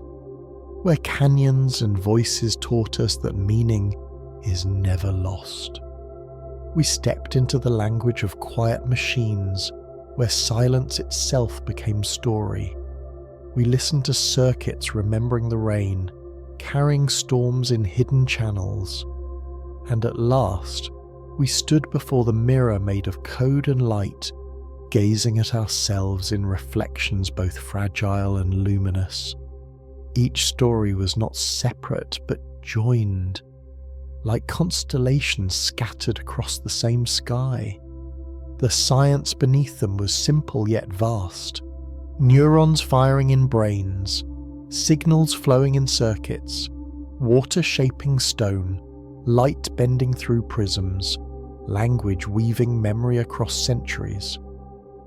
where canyons and voices taught us that meaning is never lost. We stepped into the language of quiet machines, where silence itself became story. We listened to circuits remembering the rain, carrying storms in hidden channels. And at last, we stood before the mirror made of code and light, gazing at ourselves in reflections both fragile and luminous. Each story was not separate but joined, like constellations scattered across the same sky. The science beneath them was simple yet vast. Neurons firing in brains, signals flowing in circuits, water shaping stone, light bending through prisms, language weaving memory across centuries.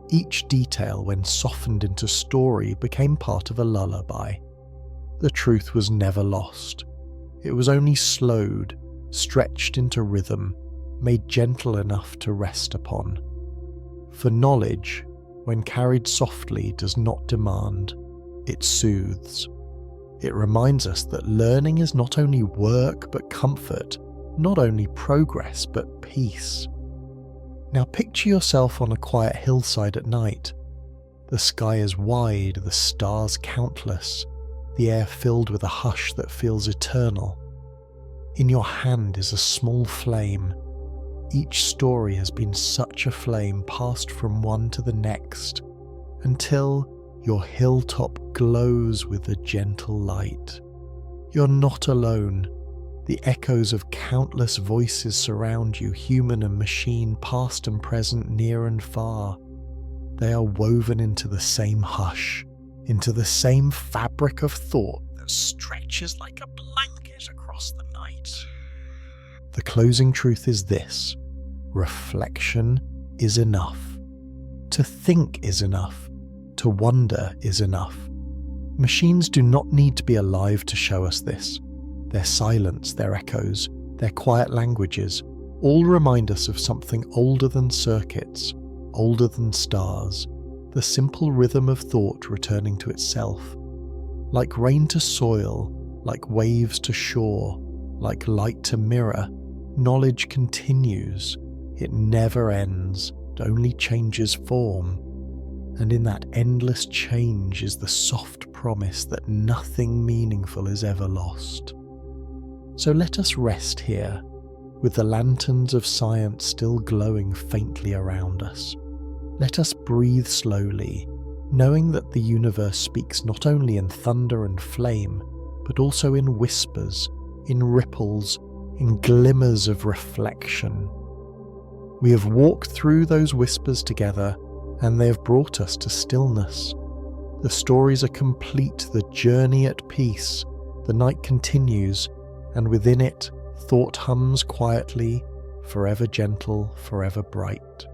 Each detail, when softened into story, became part of a lullaby. The truth was never lost. It was only slowed, stretched into rhythm, made gentle enough to rest upon. For knowledge, when carried softly, does not demand, it soothes. It reminds us that learning is not only work but comfort, not only progress but peace. Now picture yourself on a quiet hillside at night. The sky is wide, the stars countless, the air filled with a hush that feels eternal. In your hand is a small flame. Each story has been such a flame passed from one to the next, until your hilltop glows with a gentle light. You're not alone. The echoes of countless voices surround you, human and machine, past and present, near and far. They are woven into the same hush, into the same fabric of thought that stretches like a blanket across the night. The closing truth is this: reflection is enough. To think is enough. To wonder is enough. Machines do not need to be alive to show us this. Their silence, their echoes, their quiet languages all remind us of something older than circuits, older than stars, the simple rhythm of thought returning to itself. Like rain to soil, like waves to shore, like light to mirror, knowledge continues. It never ends, it only changes form. And in that endless change is the soft promise that nothing meaningful is ever lost. So let us rest here, with the lanterns of science still glowing faintly around us. Let us breathe slowly, knowing that the universe speaks not only in thunder and flame, but also in whispers, in ripples, in glimmers of reflection. We have walked through those whispers together, and they have brought us to stillness. The stories are complete, the journey at peace. The night continues, and within it, thought hums quietly, forever gentle, forever bright.